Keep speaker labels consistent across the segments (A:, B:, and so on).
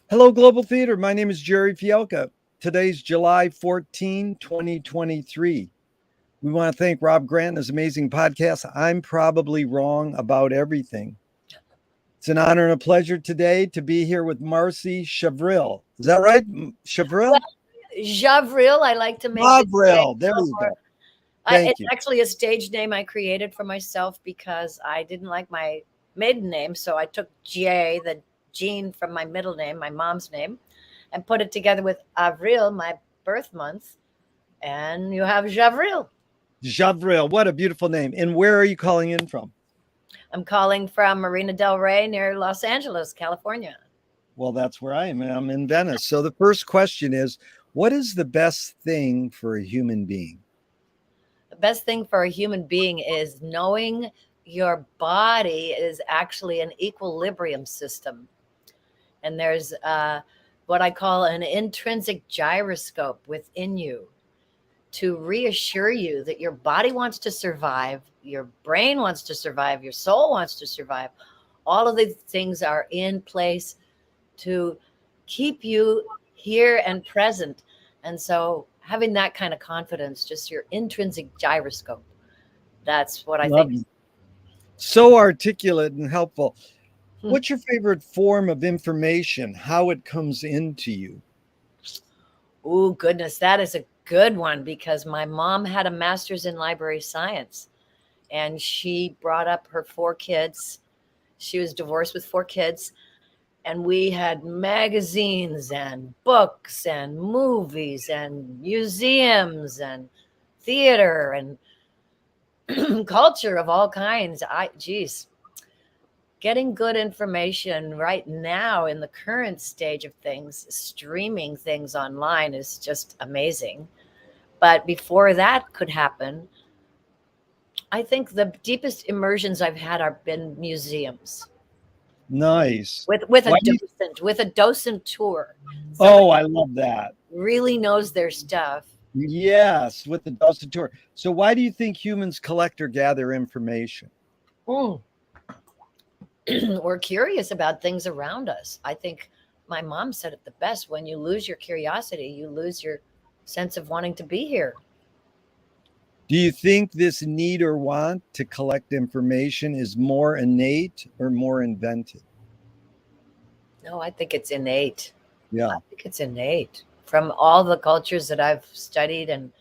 A: Hello, Global Theater. My name is Jerry Fielka. Today's July 14, 2023. We want to thank Rob Grant and his amazing podcast, I'm Probably Wrong About Everything. It's an honor and a pleasure today to be here with Marci Javril. Is that right?
B: Well,
A: Javril?
B: Javril, I like to make it straight.
A: Javril. There you go. Thank
B: It's
A: you.
B: actually a stage name I created for myself because I didn't like my maiden name. So I took J, the Jean from my middle name, my mom's name, and put it together with Avril, my birth month. And you have Javril.
A: Javril. What a beautiful name. And where are you calling in from?
B: I'm calling from Marina del Rey near Los Angeles, California.
A: Well, that's where I am. I'm in Venice. So the first question is, what is the best thing for a human being?
B: The best thing for a human being is knowing your body is actually an equilibrium system. And there's what I call an intrinsic gyroscope within you to reassure you that your body wants to survive, your brain wants to survive, your soul wants to survive. All of these things are in place to keep you here and present. And so having that kind of confidence, just your intrinsic gyroscope, that's what I
A: Love
B: think.
A: you. So articulate and helpful. What's your favorite form of information? How it comes into you?
B: Oh, goodness. That is a good one because my mom had a master's in library science and she brought up her four kids. She was divorced with four kids. And we had magazines and books and movies and museums and theater and culture of all kinds. Geez, getting good information right now in the current stage of things, streaming things online is just amazing. But before that could happen, I think the deepest immersions I've had are been museums
A: Nice.
B: with
A: Why
B: a
A: do you,
B: docent tour.
A: oh,
B: Somebody
A: I love that.
B: really knows their stuff.
A: Yes, with the Dawson tour. So why do you think humans collect or gather information?
B: Mm. We're curious about things around us. I think my mom said it the best: when you lose your curiosity, you lose your sense of wanting to be here.
A: Do you think this need or want to collect information is more innate or more invented?
B: No, I think it's innate. I
A: Yeah.
B: think it's innate from all the cultures that I've studied, and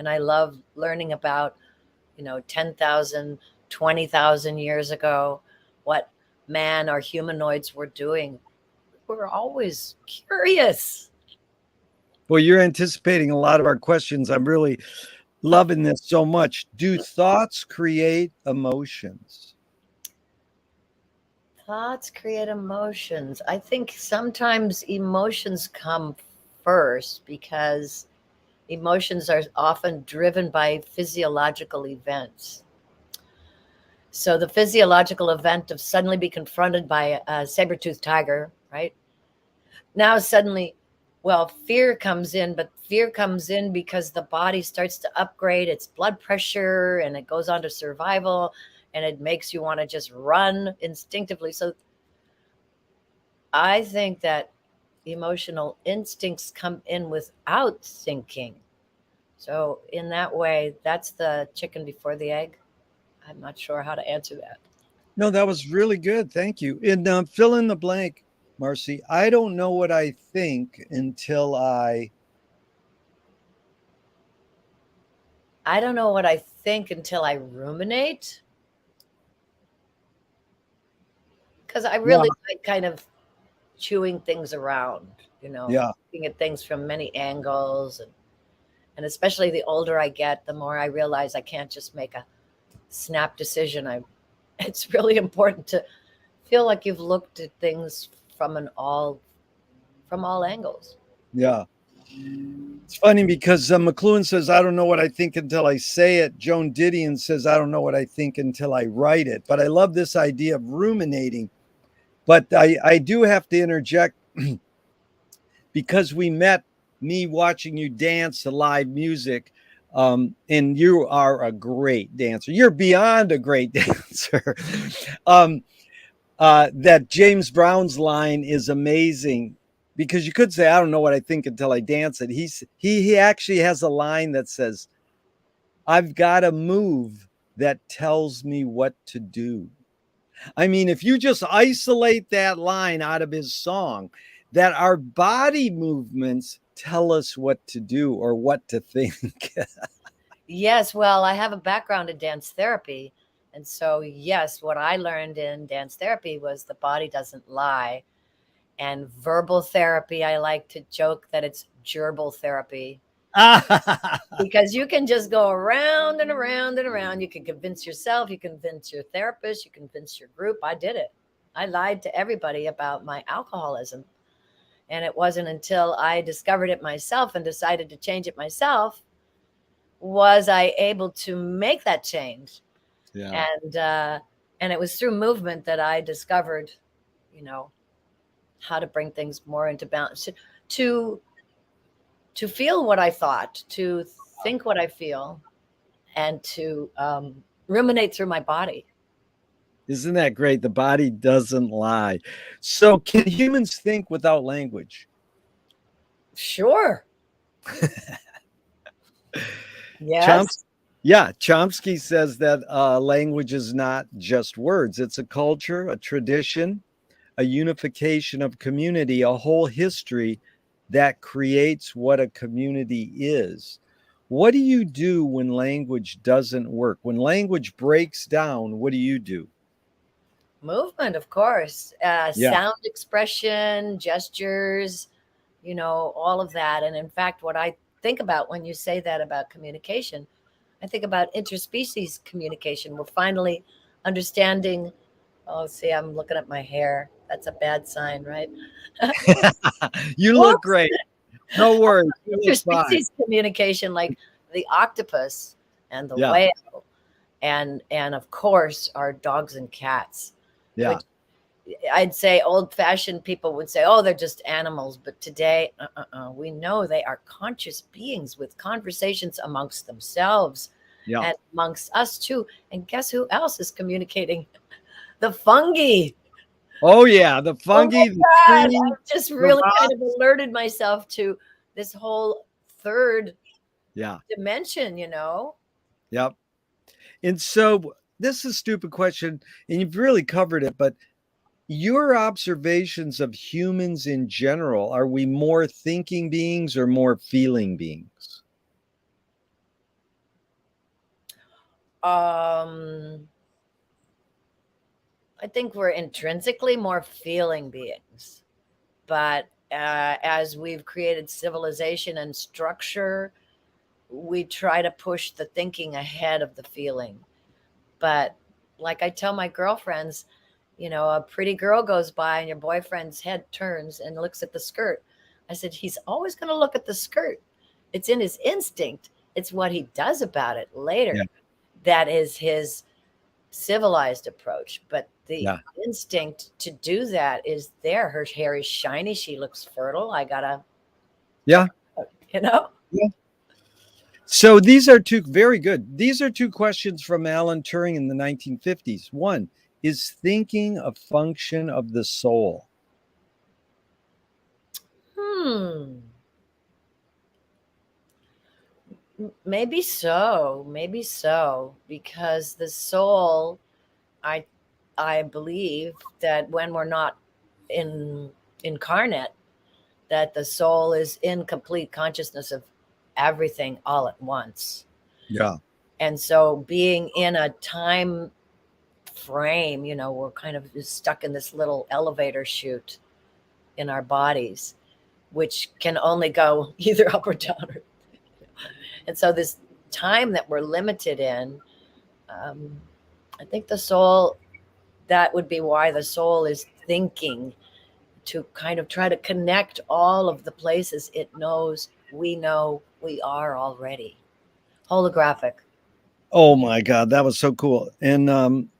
B: I love learning about, 10,000, 20,000 years ago, what man or humanoids were doing. We're always curious.
A: Well, you're anticipating a lot of our questions. I'm really loving this so much. Do thoughts create emotions?
B: Thoughts create emotions. I think sometimes emotions come first because emotions are often driven by physiological events. So the physiological event of suddenly be confronted by a saber-toothed tiger, right? Now suddenly, well, fear comes in, but fear comes in because the body starts to upgrade its blood pressure and it goes on to survival and it makes you want to just run instinctively. So I think that emotional instincts come in without thinking. So in that way, that's the chicken before the egg. I'm not sure how to answer that.
A: No, that was really good. Thank you. And fill in the blank, Marci. I don't know what I think until I.
B: I don't know what I think until I ruminate because I
A: Yeah.
B: really like kind of chewing things around,
A: Yeah.
B: looking at things from many angles and especially the older I get, the more I realize I can't just make a snap decision. It's really important to feel like you've looked at things from all angles.
A: Yeah. It's funny because McLuhan says, I don't know what I think until I say it. Joan Didion says, I don't know what I think until I write it. But I love this idea of ruminating. But I do have to interject because we met me watching you dance to live music. And you are a great dancer. You're beyond a great dancer. um, that James Brown's line is amazing. because you could say, I don't know what I think until I dance it. He actually has a line that says, I've got a move that tells me what to do. I mean, if you just isolate that line out of his song, that our body movements tell us what to do or what to think.
B: Yes, well, I have a background in dance therapy. And so, yes, what I learned in dance therapy was the body doesn't lie. And verbal therapy, I like to joke that it's gerbil therapy, because you can just go around and around and around. You can convince yourself, you convince your therapist, you convince your group. I did it. I lied to everybody about my alcoholism. And it wasn't until I discovered it myself and decided to change it myself was I able to make that change.
A: Yeah.
B: And it was through movement that I discovered, how to bring things more into balance, to feel what I thought, to think what I feel, and to ruminate through my body.
A: Isn't that great? The body doesn't lie. So, can humans think without language?
B: Sure. Yes.
A: Chomsky says that language is not just words, it's a culture, a tradition, a unification of community, a whole history that creates what a community is. What do you do when language doesn't work? When language breaks down, what do you do?
B: Movement, of course.
A: Yeah.
B: Sound expression, gestures, all of that. And in fact, what I think about when you say that about communication, I think about interspecies communication. We're finally understanding. Oh, see, I'm looking at my hair. That's a bad sign, right?
A: You look great. No worries.
B: Interspecies communication, like the octopus and the whale, and of course our dogs and cats.
A: Yeah.
B: Which I'd say old-fashioned people would say, oh, they're just animals. But today, we know they are conscious beings with conversations amongst themselves and amongst us too. And guess who else is communicating? The fungi.
A: Oh yeah, the fungi.
B: Oh my God, I've just really kind of alerted myself to this whole third dimension,
A: Yep. And so this is a stupid question, and you've really covered it, but your observations of humans in general, are we more thinking beings or more feeling beings?
B: I think we're intrinsically more feeling beings, but as we've created civilization and structure, we try to push the thinking ahead of the feeling. But like I tell my girlfriends, a pretty girl goes by and your boyfriend's head turns and looks at the skirt. I said, he's always going to look at the skirt. It's in his instinct. It's what he does about it later. That is his civilized approach. But the instinct to do that is there. Her hair is shiny. She looks fertile. I gotta,
A: So these are two very good. These are two questions from Alan Turing in the 1950s. One, is thinking a function of the soul?
B: Maybe so. Maybe so. Because the soul, I believe that when we're not incarnate, that the soul is in complete consciousness of everything all at once.
A: Yeah.
B: And so being in a time frame, we're kind of stuck in this little elevator chute in our bodies, which can only go either up or down. And so this time that we're limited in, I think the soul, that would be why the soul is thinking, to kind of try to connect all of the places it knows we are already. Holographic.
A: Oh my God, that was so cool. And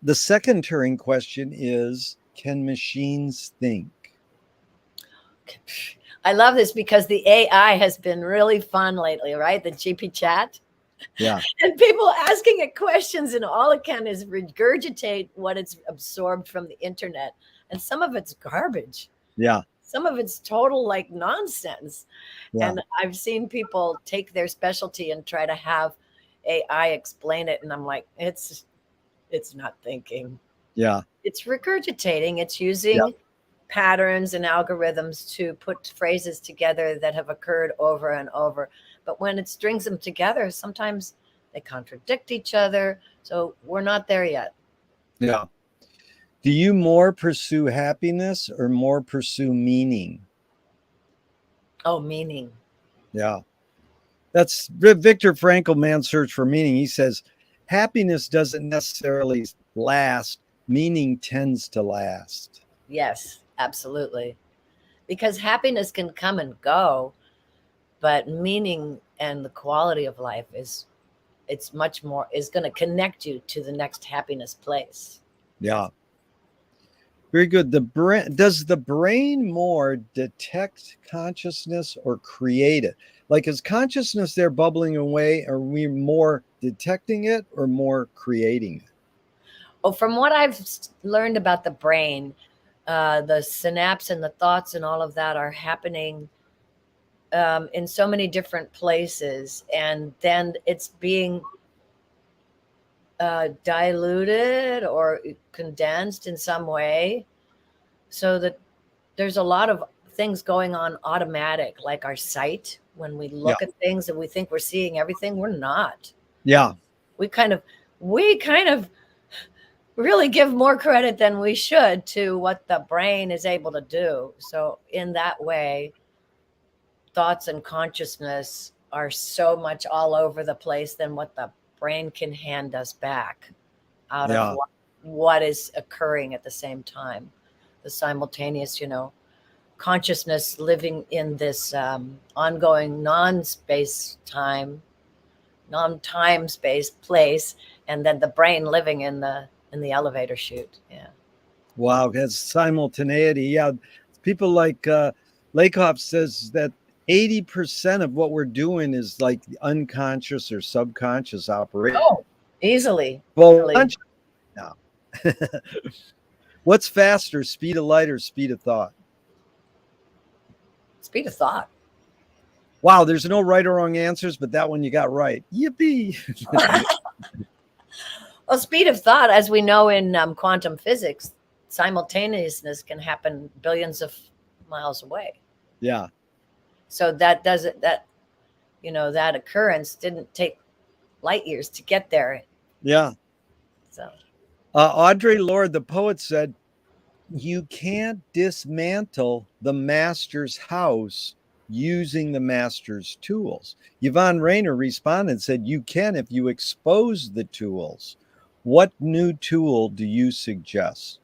A: the second Turing question is, can machines think?
B: I love this because the AI has been really fun lately, right? The GP chat.
A: Yeah.
B: And people asking it questions, and all it can is regurgitate what it's absorbed from the internet. And some of it's garbage.
A: Yeah.
B: some of it's total like nonsense.
A: Yeah.
B: And I've seen people take their specialty and try to have AI explain it, and I'm like, it's not thinking.
A: Yeah.
B: It's regurgitating. It's
A: Yeah.
B: using patterns and algorithms to put phrases together that have occurred over and over. But when it strings them together, sometimes they contradict each other. So we're not there yet.
A: Yeah. Do you more pursue happiness or more pursue meaning?
B: Oh, meaning.
A: Yeah. That's Viktor Frankl, Man's Search for Meaning. He says, happiness doesn't necessarily last, meaning tends to last.
B: Yes, absolutely. Because happiness can come and go, but meaning and the quality of life it's much more is going to connect you to the next happiness place.
A: Yeah. Very good. Does the brain more detect consciousness or create it? Like, is consciousness there bubbling away? Are we more detecting it or more creating it?
B: Oh, from what I've learned about the brain, the synapse and the thoughts and all of that are happening in so many different places, and then it's being diluted or condensed in some way, so that there's a lot of things going on automatic, like our sight. When we
A: Yeah.
B: look at things and we think we're seeing everything, we're not.
A: Yeah.
B: We kind of really give more credit than we should to what the brain is able to do. So in that way, thoughts and consciousness are so much all over the place than what the brain can hand us back out of
A: Yeah.
B: what is occurring at the same time. The simultaneous, consciousness living in this ongoing non-time space place, and then the brain living in the elevator chute. Yeah.
A: Wow. That's simultaneity. Yeah. People like Lakoff says that 80% of what we're doing is like unconscious or subconscious operation.
B: Oh, easily.
A: Well,
B: Easily.
A: now. What's faster, speed of light or speed of thought?
B: Speed of thought.
A: Wow, there's no right or wrong answers, but that one you got right. Yippee.
B: Well, speed of thought, as we know in quantum physics, simultaneousness can happen billions of miles away.
A: Yeah.
B: So that doesn't that that occurrence didn't take light years to get there.
A: Yeah.
B: So
A: Audre Lorde, the poet, said, you can't dismantle the master's house using the master's tools. Yvonne Rainer responded and said, you can if you expose the tools. What new tool do you suggest?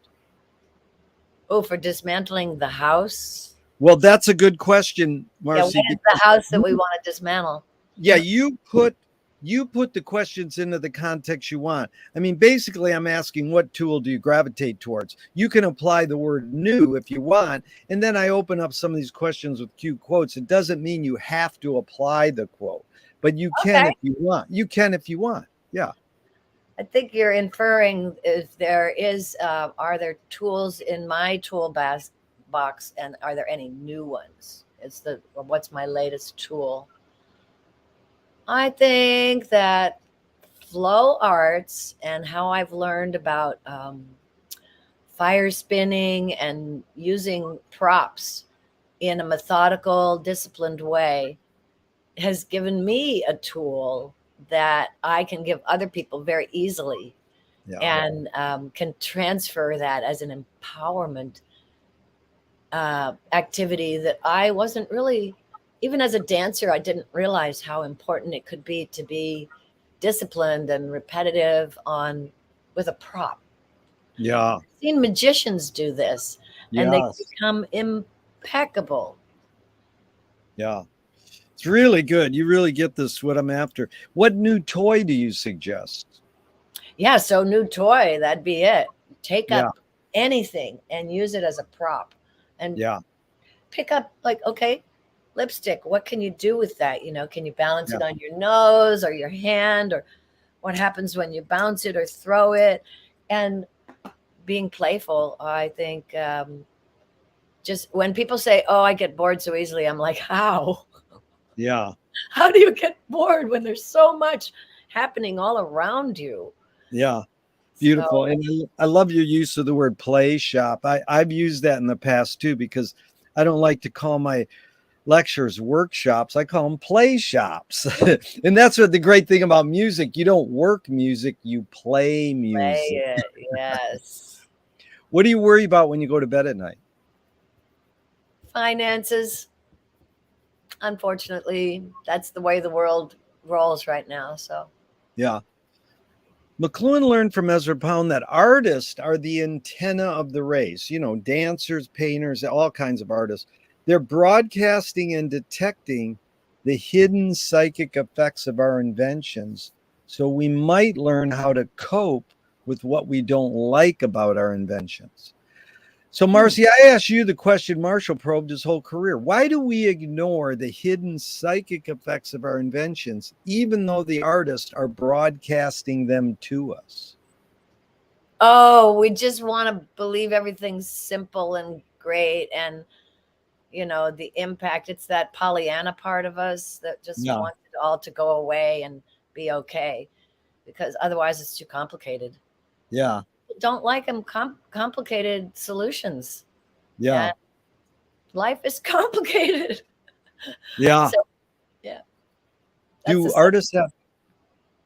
B: oh, for dismantling the house.
A: Well, that's a good question,
B: Yeah, what
A: Marci.
B: is the house that we want to dismantle?
A: Yeah, you put the questions into the context you want. I mean, basically, I'm asking what tool do you gravitate towards? You can apply the word new if you want. And then I open up some of these questions with cute quotes. It doesn't mean you have to apply the quote, but you can
B: Okay.
A: if you want. You can if you want. Yeah.
B: I think you're inferring if there is, are there tools in my tool box, and are there any new ones? What's my latest tool? I think that flow arts and how I've learned about fire spinning and using props in a methodical, disciplined way has given me a tool that I can give other people very easily,
A: Yeah.
B: and can transfer that as an empowerment activity that I wasn't really, even as a dancer, I didn't realize how important it could be to be disciplined and repetitive with a prop.
A: Yeah.
B: I've seen magicians do this, and they
A: Yes.
B: become impeccable.
A: Yeah. It's really good. You really get this, what I'm after. What new toy do you suggest?
B: Yeah, so new toy, that'd be it. Take
A: Yeah.
B: up anything and use it as a prop, and
A: Yeah.
B: pick up, like, okay, lipstick. What can you do with that? Can you balance
A: Yeah.
B: it on your nose or your hand, or what happens when you bounce it or throw it? And being playful, I think, just when people say, "Oh, I get bored so easily," I'm like, how?
A: Yeah.
B: How do you get bored when there's so much happening all around you?
A: Yeah. Beautiful.
B: So,
A: And I love your use of the word play shop. I've used that in the past too, because I don't like to call my lectures workshops. I call them play shops. And that's what the great thing about music. You don't work music, you play music.
B: play it. Yes.
A: What do you worry about when you go to bed at night?
B: Finances. Unfortunately, that's the way the world rolls right now. So,
A: Yeah. McLuhan learned from Ezra Pound that artists are the antenna of the race, dancers, painters, all kinds of artists. They're broadcasting and detecting the hidden psychic effects of our inventions. So we might learn how to cope with what we don't like about our inventions. So, Marci, I asked you the question Marshall probed his whole career. Why do we ignore the hidden psychic effects of our inventions, even though the artists are broadcasting them to us?
B: oh, we just want to believe everything's simple and great. And, the impact, it's that Pollyanna part of us that just
A: Yeah,
B: wants it all to go away and be okay, because otherwise it's too complicated.
A: yeah,
B: Don't like them complicated solutions.
A: yeah,
B: And life is complicated.
A: yeah.
B: So, yeah, that's the
A: Do artists have,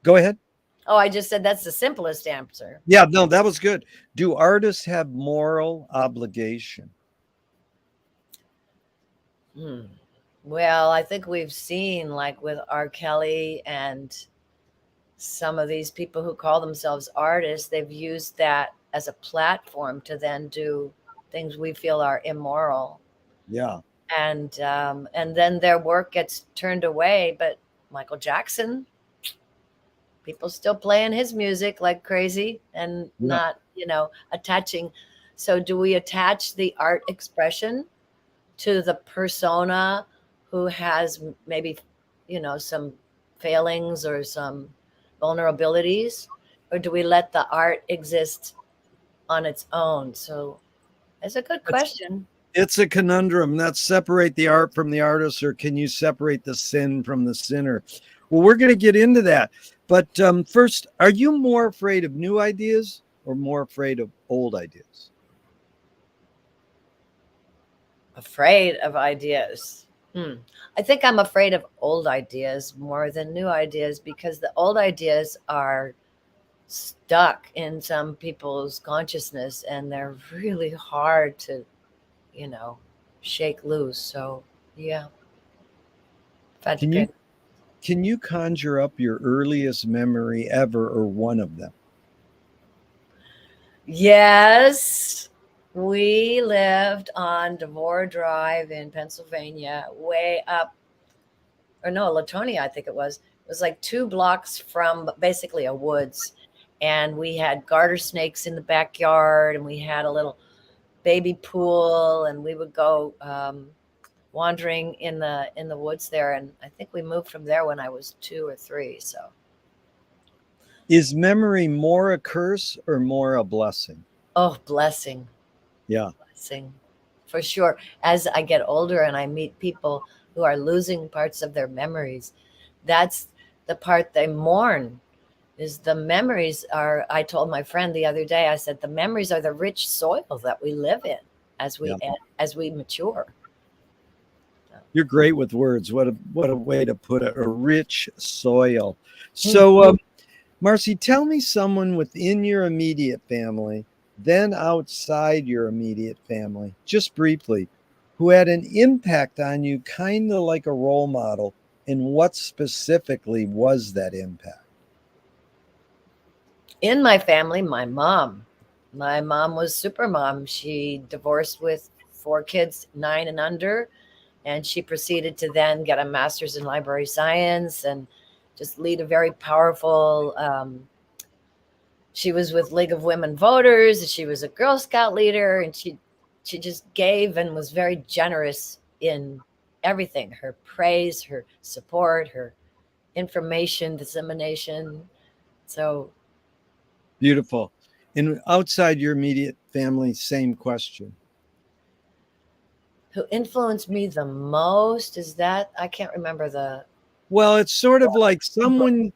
A: go ahead.
B: oh, I just said that's the simplest answer.
A: Yeah, no, that was good. Do artists have moral obligation?
B: Hmm. Well, I think we've seen, like with R. Kelly and some of these people who call themselves artists, they've used that as a platform to then do things we feel are immoral,
A: Yeah,
B: and then their work gets turned away. But Michael Jackson, people still playing his music like crazy and
A: yeah.
B: not, attaching. So, do we attach the art expression to the persona who has maybe, some failings or some vulnerabilities, or do we let the art exist on its own? So it's a good
A: It's,
B: question.
A: it's a conundrum. That's separate the art from the artist, or can you separate the sin from the sinner? Well, we're going to get into that. But first, are you more afraid of new ideas or more afraid of old ideas?
B: Afraid of ideas. I think I'm afraid of old ideas more than new ideas, because the old ideas are stuck in some people's consciousness and they're really hard to, you know, shake loose. So, yeah, if I had to
A: Can you
B: pick.
A: can you conjure up your earliest memory ever or one of them?
B: Yes, we lived on Devore Drive in Pennsylvania, way up, or no, Latonia, I think it was. It was like 2 blocks from basically a woods. And we had garter snakes in the backyard, and we had a little baby pool, and we would go wandering in the woods there. And I think we moved from there when I was 2 or 3. So,
A: Is memory more a curse or more a blessing?
B: oh, blessing.
A: Yeah.
B: Sing for sure. As I get older and I meet people who are losing parts of their memories, that's the part they mourn. Is the memories are, I told my friend the other day, I said the memories are the rich soil that we live in as
A: Yeah.
B: we mature.
A: You're great with words. What a way to put it. A rich soil.
B: Hmm.
A: So, Marci, tell me someone within your immediate family, then outside your immediate family, just briefly, who had an impact on you, kind of like a role model, and what specifically was that impact?
B: In my family, my mom was super mom. She divorced with 4 kids, 9 and under, and she proceeded to then get a master's in library science and just lead a very powerful, she was with League of Women Voters, and she was a Girl Scout leader, and she just gave and was very generous in everything, her praise, her support, her information dissemination. So,
A: Beautiful. And outside your immediate family, same question.
B: Who influenced me the most? Is that, I can't remember the
A: Well, it's sort of like someone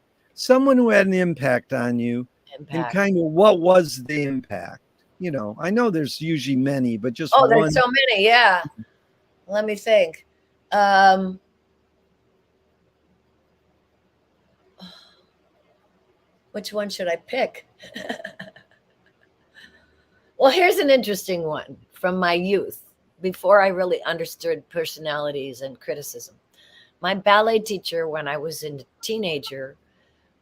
A: who had an impact on you, and
B: impact.
A: kind of what was the impact? I know there's usually many, but just
B: Oh, there's
A: one.
B: so many. Yeah. Let me think. Um, which one should I pick? Well, here's an interesting one from my youth, before I really understood personalities and criticism. My ballet teacher, when I was a teenager,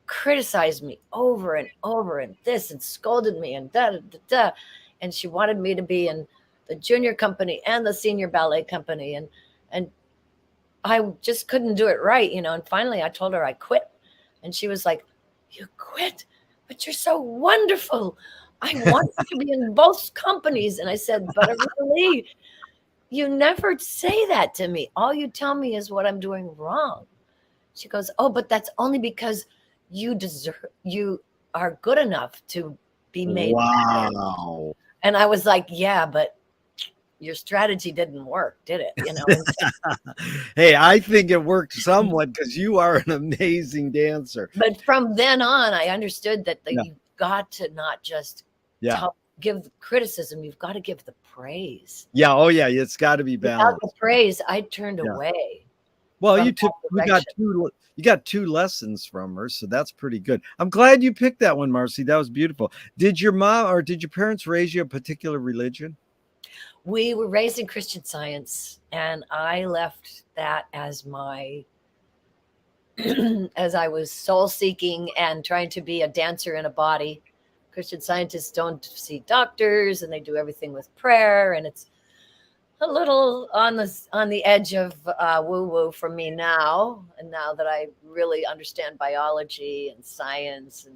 B: criticized me over and over and this and scolded me and da da da da. And she wanted me to be in the junior company and the senior ballet company. And I just couldn't do it right, And finally I told her I quit. And she was like, "You quit? But you're so wonderful. I want you to be in both companies." And I said, "But really, you never say that to me. All you tell me is what I'm doing wrong." She goes, "Oh, but that's only because you are good enough to be made mad."
A: Wow.
B: And I was like, "Yeah, but your strategy didn't work, did it?"
A: Hey, I think it worked somewhat because you are an amazing dancer.
B: But from then on, I understood that
A: Yeah.
B: you've got to not just
A: Yeah.
B: give the criticism, you've got to give the praise.
A: Yeah. Oh, yeah. It's got to be
B: Without
A: balanced.
B: the praise, I turned
A: Yeah.
B: away.
A: Well,
B: from
A: you got
B: that
A: two lessons from her, so that's pretty good. I'm glad you picked that one, Marci. That was beautiful. Did your mom or did your parents raise you a particular religion?
B: We were raised in Christian Science, and I left that as my as I was soul seeking and trying to be a dancer in a body. Christian Scientists don't see doctors, and they do everything with prayer, and it's a little on the edge of woo woo for me now. And now that I really understand biology and science,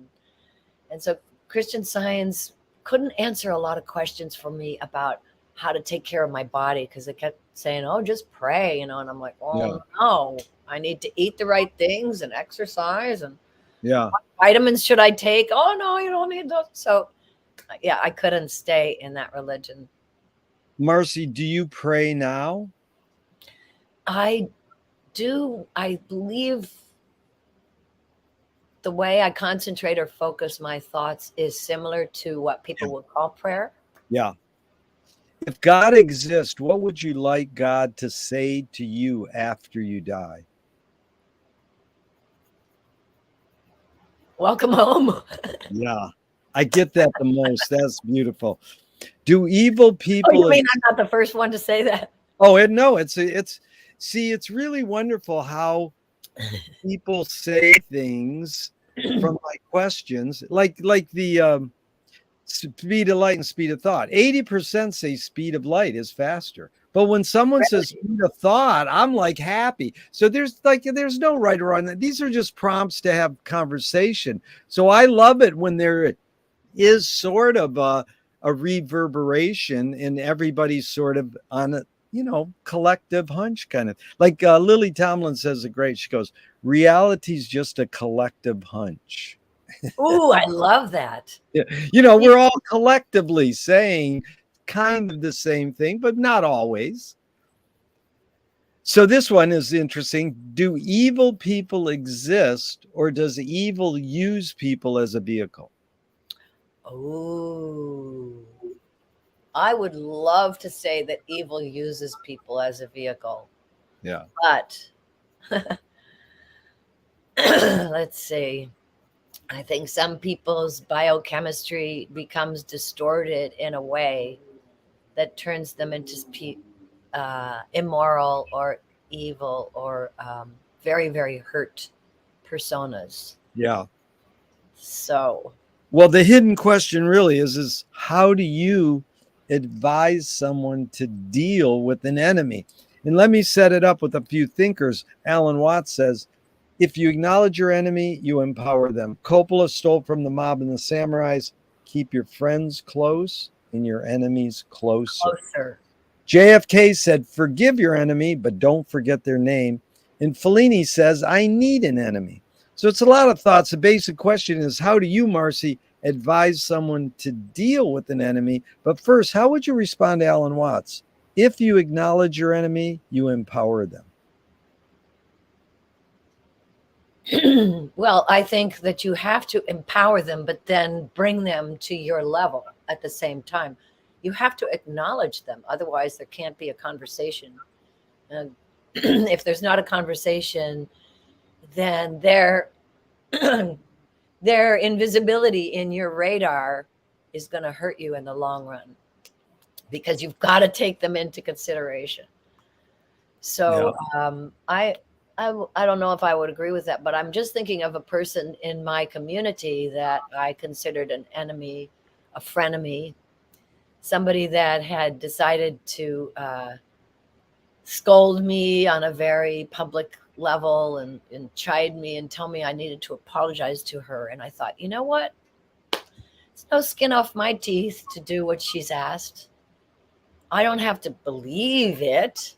B: and so Christian Science couldn't answer a lot of questions for me about how to take care of my body, because they kept saying, "Oh, just pray," and I'm like, "Oh, no, I need to eat the right things and exercise, and
A: Yeah.
B: what vitamins should I take? Oh, no, you don't need those." So yeah, I couldn't stay in that religion.
A: Marci, do you pray now?
B: I do. I believe the way I concentrate or focus my thoughts is similar to what people would call prayer.
A: Yeah. If God exists, what would you like God to say to you after you die?
B: Welcome home.
A: Yeah. I get that the most. That's beautiful. Do evil
B: Oh,
A: people
B: you mean I'm not the first one to say that?
A: Oh, and no, it's really wonderful how people say things from my questions, like the speed of light and speed of thought. 80% say speed of light is faster. But when someone says speed of thought, I'm like happy. So there's no right or wrong. These are just prompts to have conversation. So I love it when there is sort of a reverberation and everybody's sort of on a collective hunch, kind of like Lily Tomlin says it great. She goes, reality's just a collective hunch.
B: Ooh, I love that.
A: We're all collectively saying kind of the same thing, but not always. So this one is interesting. Do evil people exist, or does evil use people as a vehicle?
B: Oh, I would love to say that evil uses people as a vehicle.
A: Yeah.
B: But let's see. I think some people's biochemistry becomes distorted in a way that turns them into immoral or evil or very, very hurt personas.
A: Yeah.
B: So,
A: well, the hidden question really is how do you advise someone to deal with an enemy? And let me set it up with a few thinkers. Alan Watts says, if you acknowledge your enemy, you empower them. Coppola stole from the mob and the samurais. Keep your friends close and your enemies closer. JFK said, forgive your enemy, but don't forget their name. And Fellini says, I need an enemy. So it's a lot of thoughts. The basic question is, how do you, Marci, advise someone to deal with an enemy? But first, how would you respond to Alan Watts? If you acknowledge your enemy, you empower them.
B: Well, I think that you have to empower them, but then bring them to your level at the same time. You have to acknowledge them. Otherwise, there can't be a conversation. If there's not a conversation, then their invisibility in your radar is going to hurt you in the long run, because you've got to take them into consideration. So I don't know if I would agree with that, but I'm just thinking of a person in my community that I considered an enemy, a frenemy, somebody that had decided to scold me on a very public level and chide me and tell me I needed to apologize to her. And I thought, you know what? It's no skin off my teeth to do what she's asked. I don't have to believe it,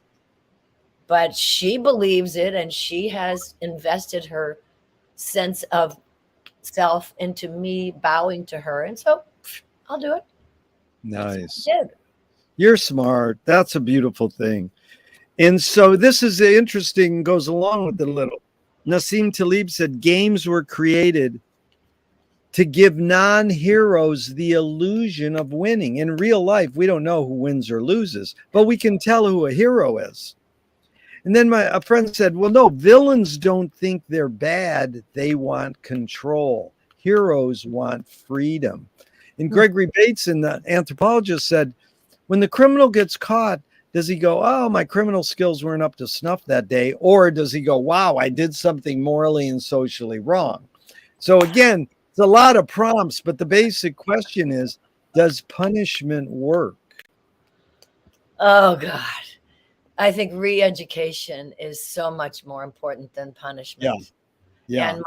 B: but she believes it, and she has invested her sense of self into me bowing to her. And so I'll do it.
A: Nice.
B: I did.
A: You're smart. That's a beautiful thing. And so this is interesting, goes along with the little. Nassim Taleb said games were created to give non-heroes the illusion of winning. In real life, we don't know who wins or loses, but we can tell who a hero is. And then a friend said, well, no, villains don't think they're bad. They want control. Heroes want freedom. And Gregory Bateson, the anthropologist, said, when the criminal gets caught, does he go, oh, my criminal skills weren't up to snuff that day? Or does he go, wow, I did something morally and socially wrong? So again, it's a lot of prompts, but the basic question is, does punishment work?
B: Oh, God. I think re-education is so much more important than punishment.
A: Yeah.
B: And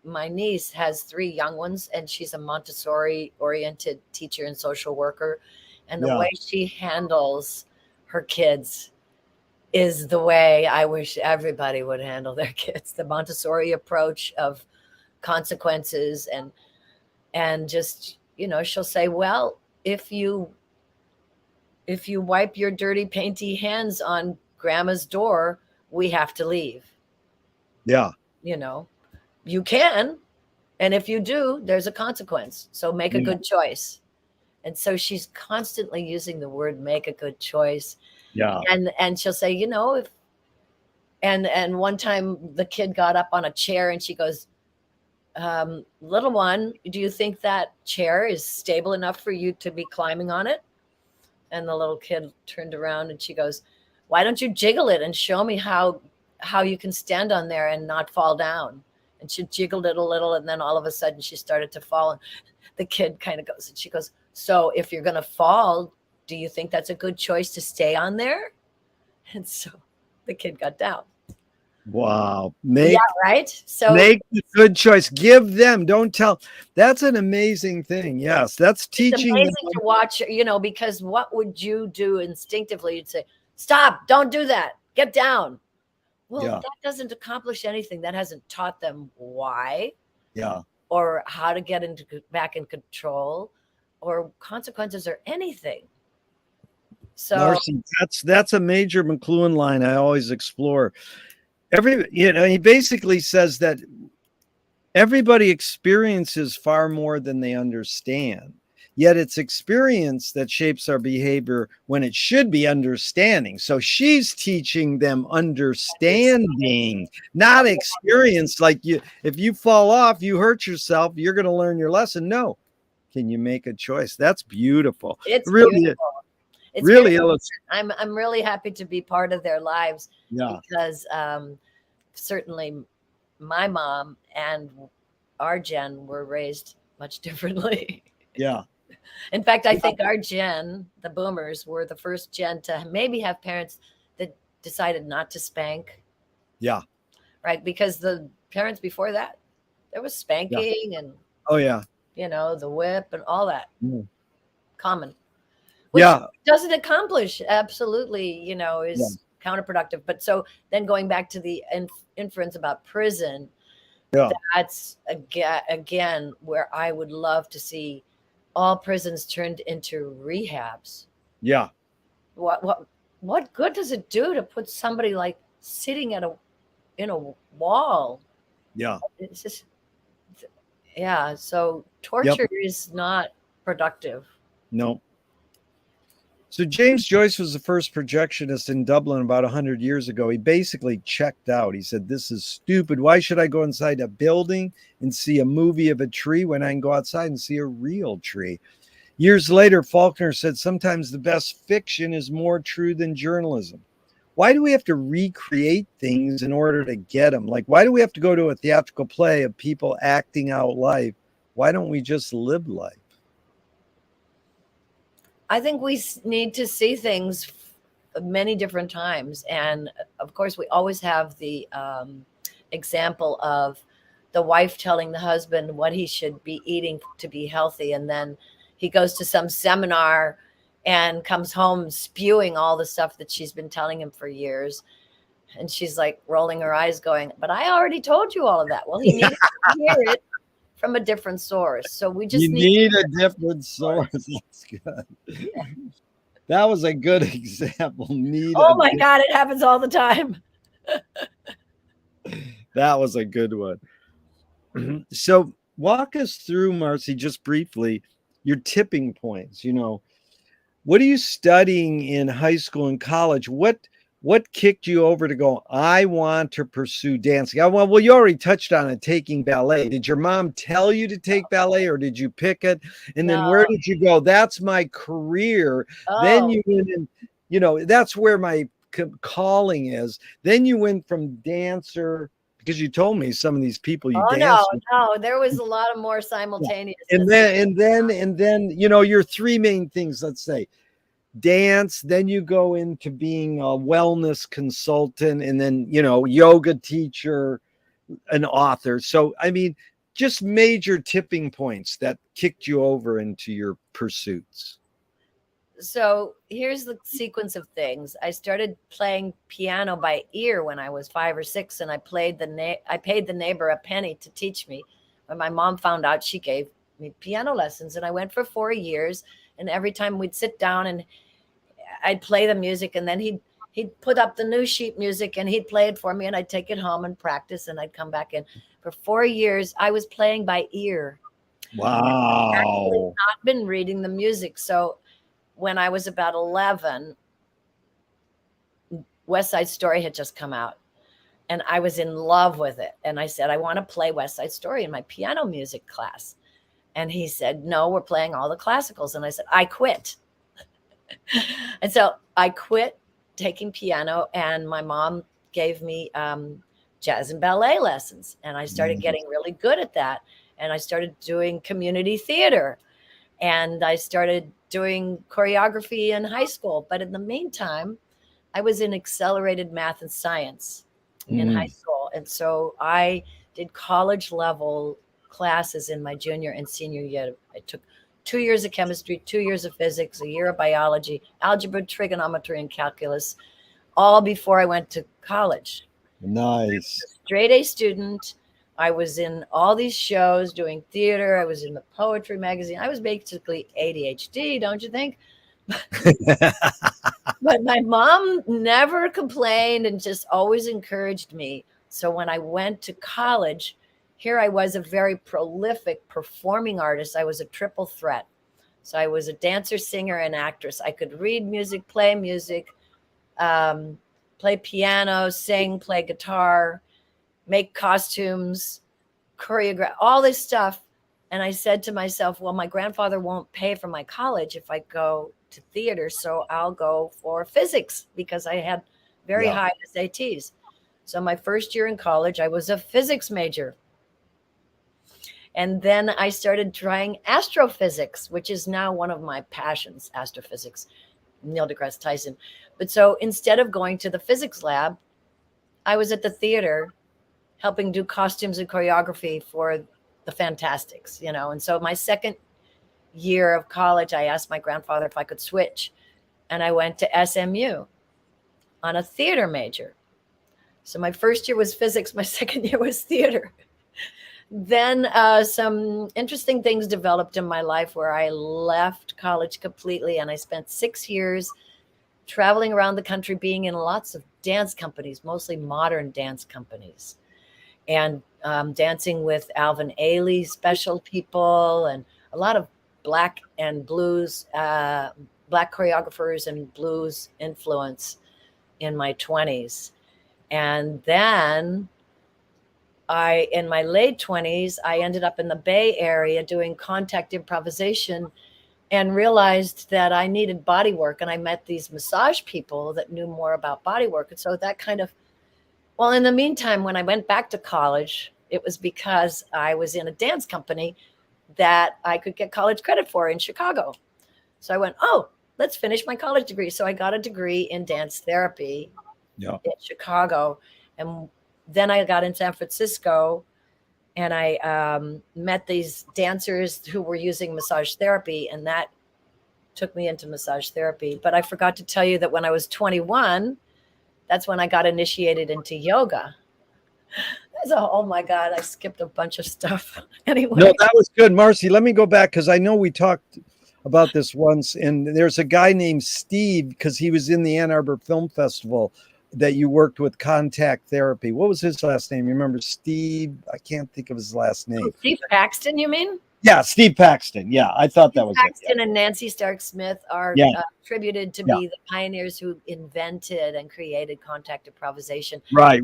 B: my niece has 3 young ones, and she's a Montessori oriented teacher and social worker. And the way she handles her kids is the way I wish everybody would handle their kids. The Montessori approach of consequences and just, she'll say, well, if you wipe your dirty, painty hands on grandma's door, we have to leave.
A: Yeah.
B: You can. And if you do, there's a consequence. So make a good choice. And so she's constantly using the word make a good choice.
A: Yeah.
B: And she'll say, if, and one time the kid got up on a chair and she goes, little one, do you think that chair is stable enough for you to be climbing on it? And the little kid turned around and she goes, why don't you jiggle it and show me how you can stand on there and not fall down? And she jiggled it a little, and then all of a sudden she started to fall. And the kid kind of goes, and she goes, so if you're going to fall, do you think that's a good choice to stay on there? And so the kid got down.
A: Wow.
B: Right. So
A: make a good choice. Give them, don't tell. That's an amazing thing. Yes. That's teaching.
B: It's amazing to watch, because what would you do instinctively? You'd say, stop, don't do that. Get down. Well, that doesn't accomplish anything. That hasn't taught them why.
A: Yeah.
B: Or how to get back in control, or consequences, or anything. So
A: Marci, that's a major McLuhan line I always explore. He basically says that everybody experiences far more than they understand. Yet it's experience that shapes our behavior when it should be understanding. So she's teaching them understanding, not experience. Like if you fall off, you hurt yourself, you're going to learn your lesson. No. Can you make a choice? That's beautiful.
B: It's
A: really
B: beautiful. It's
A: really
B: I'm really happy to be part of their lives. Because certainly my mom and our gen were raised much differently.
A: Yeah.
B: In fact, I think our gen, the boomers, were the first gen to maybe have parents that decided not to spank.
A: Yeah.
B: Right. Because the parents before that, there was spanking and the whip and all that. Common. Which doesn't accomplish absolutely, is counterproductive. But so then going back to the inference about prison, that's again where I would love to see all prisons turned into rehabs.
A: Yeah.
B: What good does it do to put somebody like sitting in a wall?
A: Yeah.
B: It's just, yeah. So
A: Yep.
B: torture is not productive.
A: No. So James Joyce was the first projectionist in Dublin about 100 years ago. He basically checked out. He said, this is stupid. Why should I go inside a building and see a movie of a tree when I can go outside and see a real tree? Years later, Faulkner said, sometimes the best fiction is more true than journalism. Why do we have to recreate things in order to get them? Like, why do we have to go to a theatrical play of people acting out life? Why don't we just live life?
B: I think we need to see things many different times. And of course, we always have the example of the wife telling the husband what he should be eating to be healthy. And then he goes to some seminar and comes home spewing all the stuff that she's been telling him for years. And she's like rolling her eyes, going, but I already told you all of that. Well, he needed to hear it from a different source. So we just
A: You need a different source. That's good.
B: Yeah.
A: That was a good example.
B: Oh my God, it happens all the time.
A: That was a good one. So walk us through, Marci, just briefly, your tipping points. What are you studying in high school and college? What kicked you over to go, I want to pursue dancing? Well, you already touched on it, taking ballet. Did your mom tell you to take ballet, or did you pick it? And then where did you go? That's my career. Then you went in, that's where my calling is. Then you went from dancer, because you told me some of these people you danced with.
B: No, there was a lot of more simultaneous.
A: And then, your three main things, let's say, dance, then you go into being a wellness consultant, and then yoga teacher, an author. So I mean, just major tipping points that kicked you over into your pursuits.
B: So here's the sequence of things. I started playing piano by ear when I was 5 or 6, and I paid the neighbor a penny to teach me. When my mom found out, she gave me piano lessons, and I went for 4 years. And every time we'd sit down and I'd play the music, and then he'd put up the new sheet music and he'd play it for me, and I'd take it home and practice, and I'd come back in. For 4 years, I was playing by ear.
A: Wow.
B: I'd actually not been reading the music. So when I was about 11, West Side Story had just come out, and I was in love with it. And I said, I want to play West Side Story in my piano music class. And he said, no, we're playing all the classicals. And I said, I quit. And so I quit taking piano, and my mom gave me jazz and ballet lessons. And I started getting really good at that. And I started doing community theater, and I started doing choreography in high school. But in the meantime, I was in accelerated math and science in high school. And so I did college level classes in my junior and senior year. I took 2 years of chemistry, 2 years of physics, a year of biology, algebra, trigonometry, and calculus, all before I went to college.
A: Nice.
B: Straight A student. I was in all these shows doing theater. I was in the poetry magazine. I was basically ADHD, don't you think? But my mom never complained and just always encouraged me. So when I went to college, here I was, a very prolific performing artist. I was a triple threat. So I was a dancer, singer, and actress. I could read music, play piano, sing, play guitar, make costumes, choreograph, all this stuff. And I said to myself, well, my grandfather won't pay for my college if I go to theater, so I'll go for physics, because I had very high SATs. So my first year in college, I was a physics major. And then I started trying astrophysics, which is now one of my passions, astrophysics, Neil deGrasse Tyson. But so instead of going to the physics lab, I was at the theater helping do costumes and choreography for the Fantastics, And so my second year of college, I asked my grandfather if I could switch. And I went to SMU on a theater major. So my first year was physics. My second year was theater. Then some interesting things developed in my life where I left college completely, and I spent 6 years traveling around the country, being in lots of dance companies, mostly modern dance companies, and dancing with Alvin Ailey special people and a lot of black and blues, black choreographers and blues influence in my 20s. And then in my late 20s, I ended up in the Bay Area doing contact improvisation and realized that I needed body work. And I met these massage people that knew more about body work. And so that kind of, well, in the meantime, when I went back to college, it was because I was in a dance company that I could get college credit for in Chicago. So I went, oh, let's finish my college degree. So I got a degree in dance therapy in Chicago. And then I got in San Francisco and I met these dancers who were using massage therapy, and that took me into massage therapy. But I forgot to tell you that when I was 21, that's when I got initiated into yoga. So, oh my God, I skipped a bunch of stuff. Anyway.
A: No, that was good. Marci, let me go back because I know we talked about this once. And there's a guy named Steve, because he was in the Ann Arbor Film Festival, that you worked with contact therapy. What was his last name? You remember Steve? I can't think of his last name.
B: Steve Paxton, you mean?
A: Yeah, Steve Paxton. Yeah, I thought
B: Steve
A: that was
B: Paxton
A: it.
B: and Nancy Stark Smith are attributed to be the pioneers who invented and created contact improvisation.
A: Right.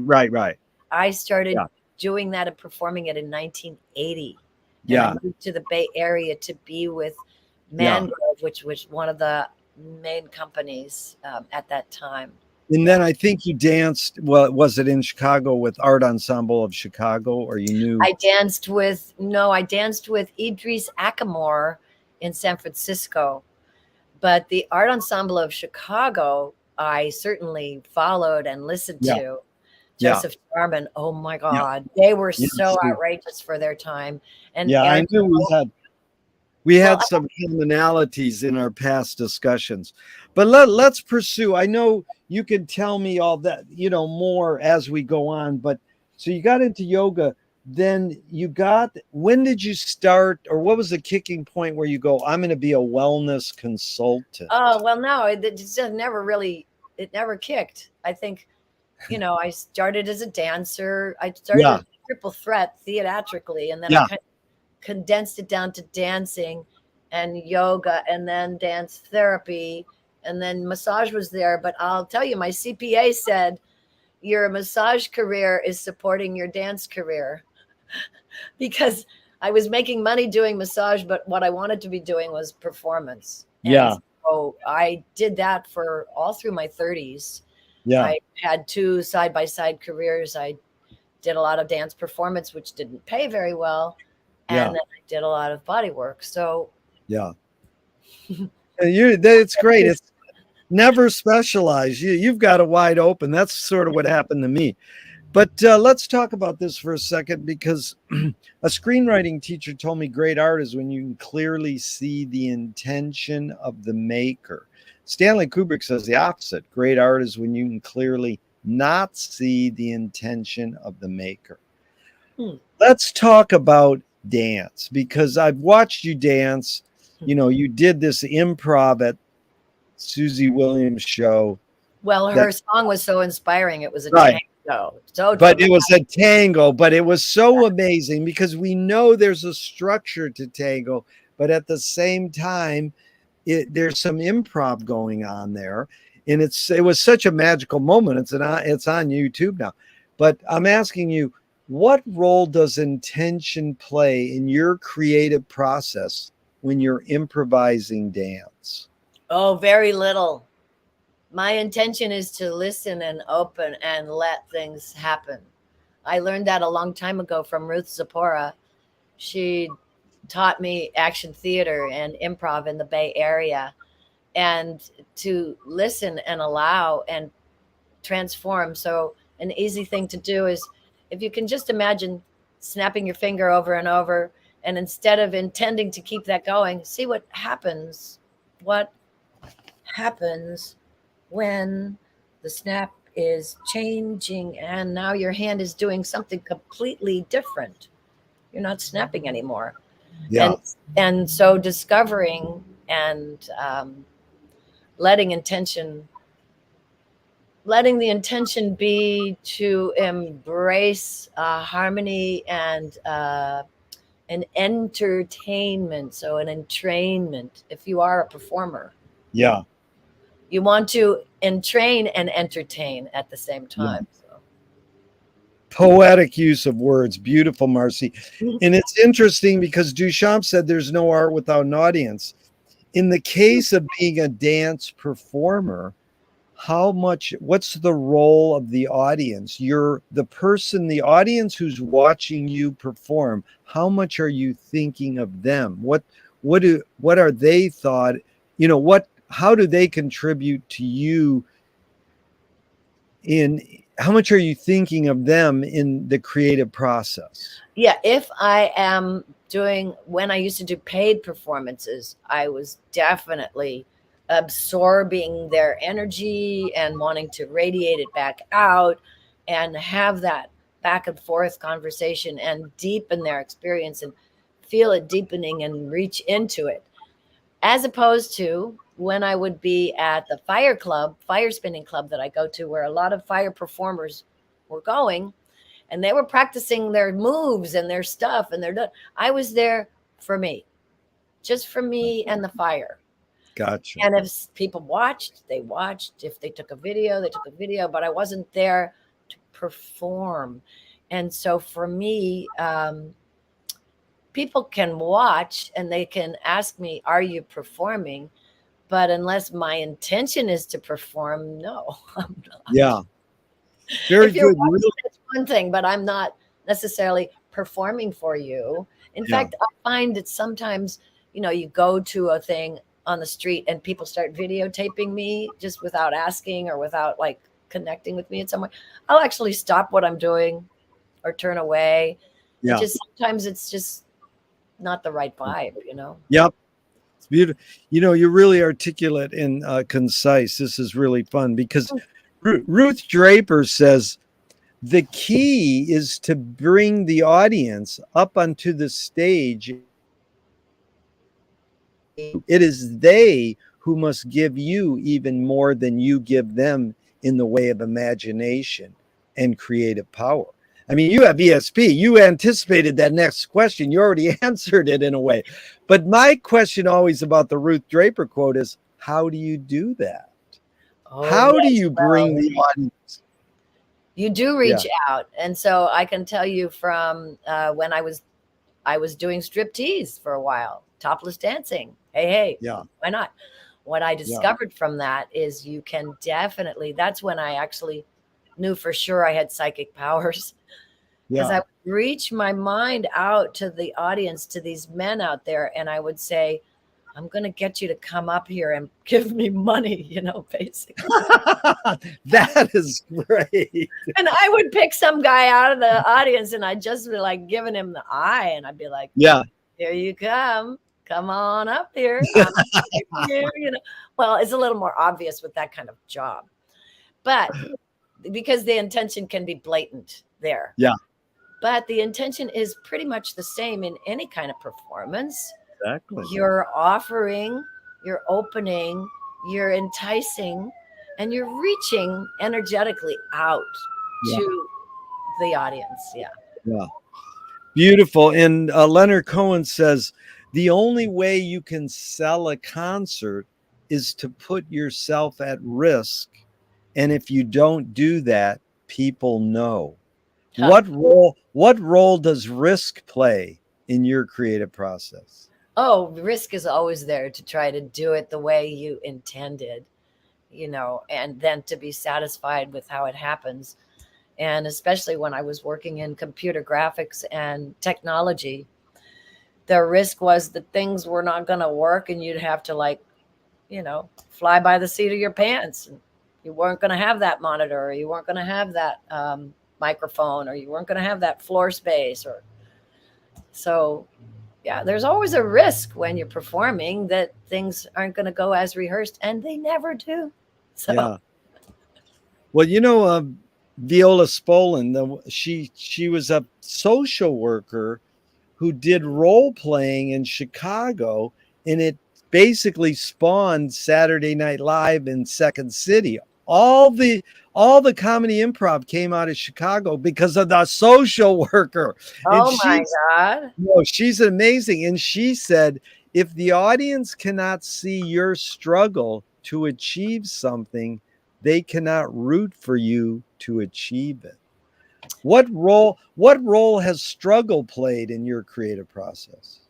B: I started doing that and performing it in 1980.
A: Yeah.
B: And I moved to the Bay Area to be with Mangrove, which was one of the main companies at that time.
A: And then I think you danced, well, was it in Chicago with Art Ensemble of Chicago, or you knew?
B: I danced with Idris Ackamore in San Francisco. But the Art Ensemble of Chicago, I certainly followed and listened to. Joseph Jarman, oh my God. They were so outrageous for their time. And
A: I knew we had some commonalities in our past discussions. But let's pursue. I know you can tell me all that, more as we go on. But so you got into yoga, then when did you start, or what was the kicking point where you go, I'm going to be a wellness consultant?
B: Oh, well, no, it never kicked. I think, I started as a dancer. I started as a triple threat theatrically, and then I kind of condensed it down to dancing and yoga and then dance therapy. And then massage was there. But I'll tell you, my CPA said, your massage career is supporting your dance career. Because I was making money doing massage, but what I wanted to be doing was performance. And so I did that for all through my 30s. I had 2 side-by-side careers. I did a lot of dance performance, which didn't pay very well. And then I did a lot of body work. So
A: it's great. It's never specialize. You've got it wide open. That's sort of what happened to me. But let's talk about this for a second, because a screenwriting teacher told me great art is when you can clearly see the intention of the maker. Stanley Kubrick says the opposite. Great art is when you can clearly not see the intention of the maker. Let's talk about dance, because I've watched you dance. You did this improv at Susie Williams' show.
B: Well, her song was so inspiring. It was a tango.
A: But it was a tango, but it was so amazing, because we know there's a structure to tango, but at the same time, there's some improv going on there. And it was such a magical moment. It's on YouTube now. But I'm asking you, what role does intention play in your creative process when you're improvising dance?
B: Oh, very little. My intention is to listen and open and let things happen. I learned that a long time ago from Ruth Zipporah. She taught me action theater and improv in the Bay Area, and to listen and allow and transform. So an easy thing to do is, if you can just imagine snapping your finger over and over, and instead of intending to keep that going, see what happens. What happens when the snap is changing and now your hand is doing something completely different. You're not snapping anymore. And so discovering and letting intention letting the intention be to embrace harmony and an entertainment, so an entrainment. If you are a performer,
A: Yeah.
B: you want to entrain and entertain at the same
A: Yeah.
B: time. So.
A: Poetic use of words. Beautiful, Marci. And it's interesting because Duchamp said there's no art without an audience. In the case of being a dance performer, what's the role of the audience? You're the person, the audience who's watching you perform. How much are you thinking of them? What are they thought? How do they contribute to you? In how much are you thinking of them in the creative process?
B: Yeah, if I am when I used to do paid performances, I was definitely absorbing their energy and wanting to radiate it back out and have that back and forth conversation and deepen their experience and feel it deepening and reach into it. As opposed to when I would be at the fire spinning club that I go to, where a lot of fire performers were going, and they were practicing their moves and their stuff, and I was there for me, just for me and the fire.
A: Gotcha.
B: And if people watched, they watched. If they took a video, they took a video, but I wasn't there to perform. And so for me, people can watch and they can ask me, are you performing? But unless my intention is to perform, no, I'm not.
A: Yeah. Very
B: If you're
A: good.
B: watching, it's one thing, but I'm not necessarily performing for you. In fact, I find that sometimes, you go to a thing on the street and people start videotaping me just without asking or without like connecting with me in some way. I'll actually stop what I'm doing or turn away.
A: Yeah.
B: Sometimes it's just not the right vibe,
A: Yep. It's beautiful. You're really articulate and concise. This is really fun because Ruth Draper says the key is to bring the audience up onto the stage. It is they who must give you even more than you give them in the way of imagination and creative power. I mean, you have ESP. You anticipated that next question. You already answered it in a way. But my question always about the Ruth Draper quote is, how do you do that? How do you bring the audience?
B: You do reach out. And so I can tell you from when I was doing striptease for a while, topless dancing. Hey, why not? What I discovered from that is you can definitely, that's when I actually knew for sure I had psychic powers. Because I would reach my mind out to the audience, to these men out there, and I would say, I'm going to get you to come up here and give me money, basically.
A: That is great.
B: And I would pick some guy out of the audience and I'd just be like giving him the eye. And I'd be like, here you come. Come on up here. Well, it's a little more obvious with that kind of job. But because the intention can be blatant there.
A: Yeah.
B: But the intention is pretty much the same in any kind of performance.
A: Exactly.
B: You're offering, you're opening, you're enticing, and you're reaching energetically out to the audience.
A: Yeah. Beautiful. And Leonard Cohen says, the only way you can sell a concert is to put yourself at risk. And if you don't do that, people know. What role does risk play in your creative process?
B: Oh, risk is always there to try to do it the way you intended, and then to be satisfied with how it happens. And especially when I was working in computer graphics and technology, the risk was that things were not going to work and you'd have to fly by the seat of your pants. And you weren't going to have that monitor, or you weren't going to have that microphone, or you weren't going to have that floor space. So there's always a risk when you're performing that things aren't going to go as rehearsed, and they never do. So
A: well, Viola Spolin, she was a social worker who did role playing in Chicago, and it basically spawned Saturday Night Live in Second City all the comedy improv came out of Chicago because of the social worker. And
B: Oh my God.
A: no, she's amazing. And she said, if the audience cannot see your struggle to achieve something, they cannot root for you to achieve it. What role has struggle played in your creative process?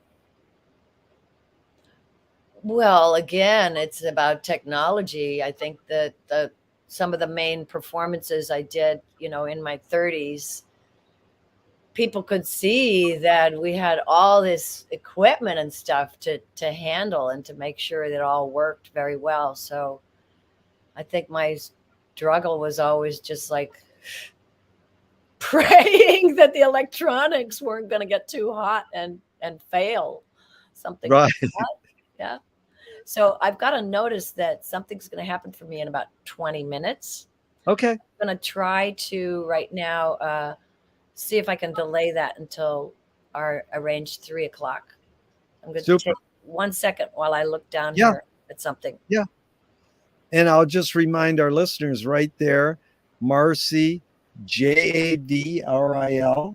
B: Well, again, it's about technology. I think that some of the main performances I did, in my 30s, people could see that we had all this equipment and stuff to handle and to make sure that it all worked very well. So I think my struggle was always just like praying that the electronics weren't going to get too hot and fail, something like
A: Right.
B: that. Yeah. So I've got to notice that something's going to happen for me in about 20 minutes.
A: Okay.
B: I'm going to try to right now see if I can delay that until our arranged 3 o'clock. I'm going to
A: Super.
B: take 1 second while I look down
A: Yeah.
B: here at something.
A: Yeah. And I'll just remind our listeners right there, Marci, Javril.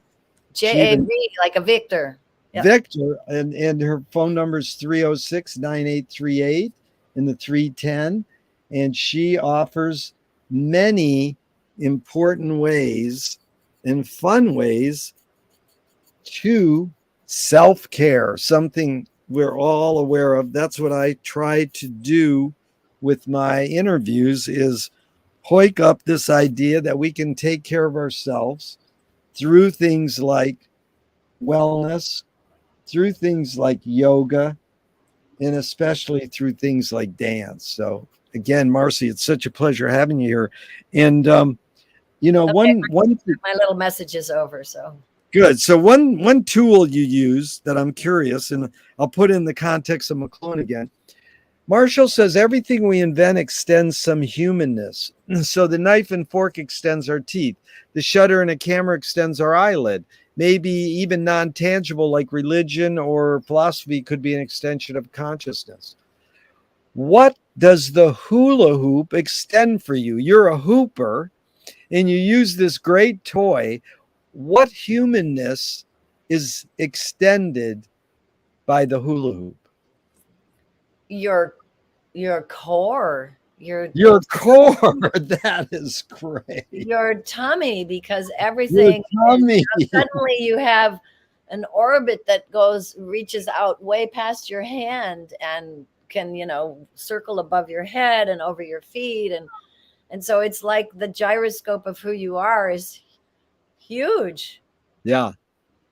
B: JAV, like a Victor. Yep.
A: Victor, and her phone number is 306-9838 in the 310. And she offers many important ways and fun ways to self-care, something we're all aware of. That's what I try to do with my interviews, is hoik up this idea that we can take care of ourselves through things like wellness, through things like yoga, and especially through things like dance. So again, Marci, it's such a pleasure having you here. And
B: Okay,
A: one
B: my little message is over. So
A: good. So one tool you use that I'm curious, and I'll put in the context of McLuhan again. Marshall says everything we invent extends some humanness. So the knife and fork extends our teeth. The shutter in a camera extends our eyelid. Maybe even non-tangible like religion or philosophy could be an extension of consciousness. What does the hula hoop extend for you? You're a hooper and you use this great toy. What humanness is extended by the hula hoop?
B: your core,
A: Your core. That is great.
B: your tummy, because everything
A: tummy.
B: Suddenly you have an orbit that reaches out way past your hand and can circle above your head and over your feet, and so it's like the gyroscope of who you are is huge.
A: Yeah,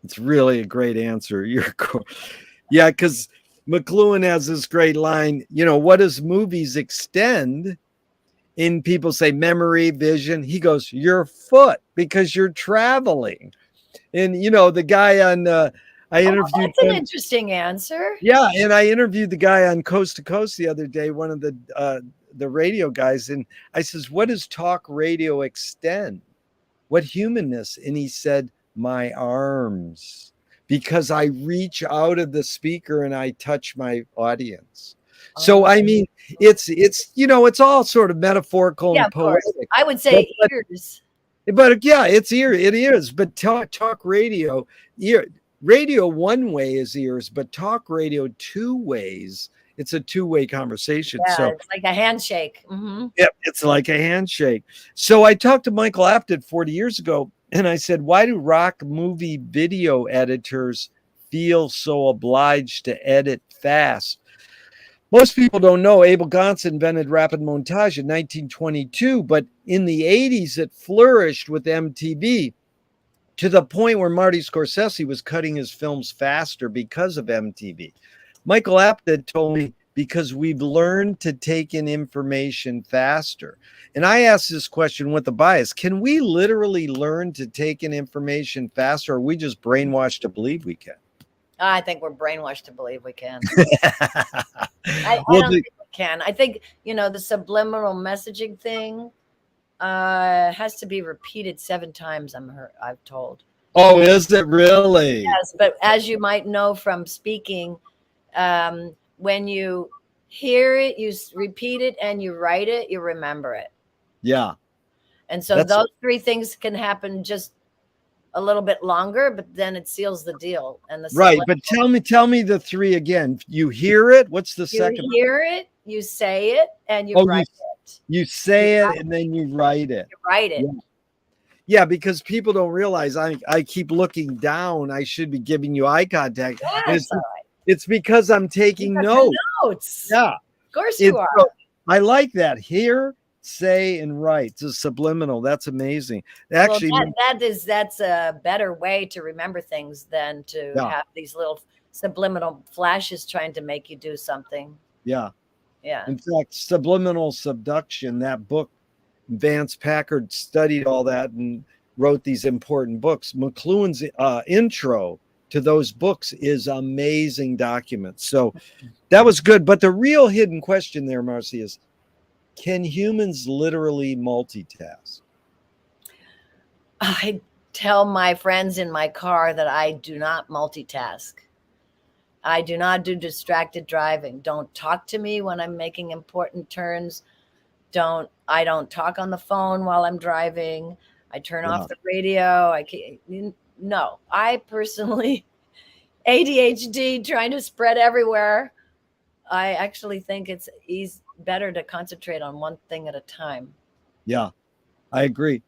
A: it's really a great answer. Your core. Yeah, because McLuhan has this great line, what does movies extend? And people say memory, vision. He goes, your foot, because you're traveling. And, the guy on, I interviewed.
B: That's an interesting answer.
A: Yeah. And I interviewed the guy on Coast to Coast the other day, one of the radio guys. And I says, what does talk radio extend? What humanness? And he said, my arms, because I reach out of the speaker and I touch my audience. So I mean, it's all sort of metaphorical and poetic.
B: I would say ears.
A: But yeah, it is. But talk radio, radio one way is ears, but talk radio two ways. It's a two-way conversation.
B: Yeah,
A: so
B: it's like a handshake. Mm-hmm.
A: Yep, it's like a handshake. So I talked to Michael Apted 40 years ago, and I said, why do rock movie video editors feel so obliged to edit fast? Most people don't know Abel Gance invented rapid montage in 1922, but in the 80s, it flourished with MTV to the point where Marty Scorsese was cutting his films faster because of MTV. Michael Apted told me, because we've learned to take in information faster. And I asked this question with a bias. Can we literally learn to take in information faster, or are we just brainwashed to believe we can?
B: I think we're brainwashed to believe we can. I don't think we can. I think, the subliminal messaging thing has to be repeated 7 times, I've told.
A: Oh, is it really?
B: Yes, but as you might know from speaking, when you hear it, you repeat it, and you write it, you remember it.
A: Yeah.
B: And so those three things can happen just a little bit longer, but then it seals the deal. And the
A: right. But tell me the three again. You hear it. What's the second?
B: You hear it, you say it, and you
A: Oh,
B: write it.
A: you say it and then you write it.
B: You write it.
A: Yeah. Yeah, because people don't realize I keep looking down. I should be giving you eye contact. And it's because I'm taking notes. Yeah.
B: Of course you are.
A: So, I like that. Hear, say, and write. It's a subliminal. That's amazing. Actually,
B: that's a better way to remember things than to have these little subliminal flashes trying to make you do something.
A: Yeah.
B: Yeah.
A: In fact, subliminal subduction, that book, Vance Packard studied all that and wrote these important books. McLuhan's intro to those books is amazing documents. So that was good. But the real hidden question there, Marci, is can humans literally multitask?
B: I tell my friends in my car that I do not multitask. I do not do distracted driving. Don't talk to me when I'm making important turns. I don't talk on the phone while I'm driving. I turn off the radio. No, I personally, ADHD trying to spread everywhere. I actually think it's better to concentrate on one thing at a time.
A: Yeah, I agree.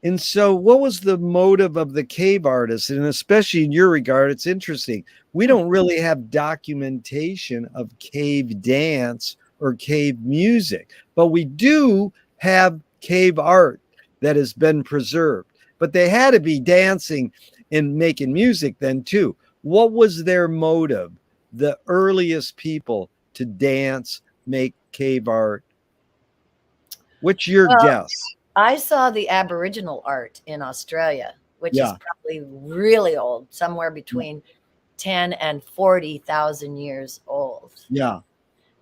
A: And so what was the motive of the cave artists? And especially in your regard, it's interesting. We don't really have documentation of cave dance or cave music, but we do have cave art that has been preserved. But they had to be dancing and making music then too. What was their motive? The earliest people to dance, make cave art. What's your guess?
B: I saw the Aboriginal art in Australia, which is probably really old, somewhere between 10 and 40,000 years old.
A: Yeah.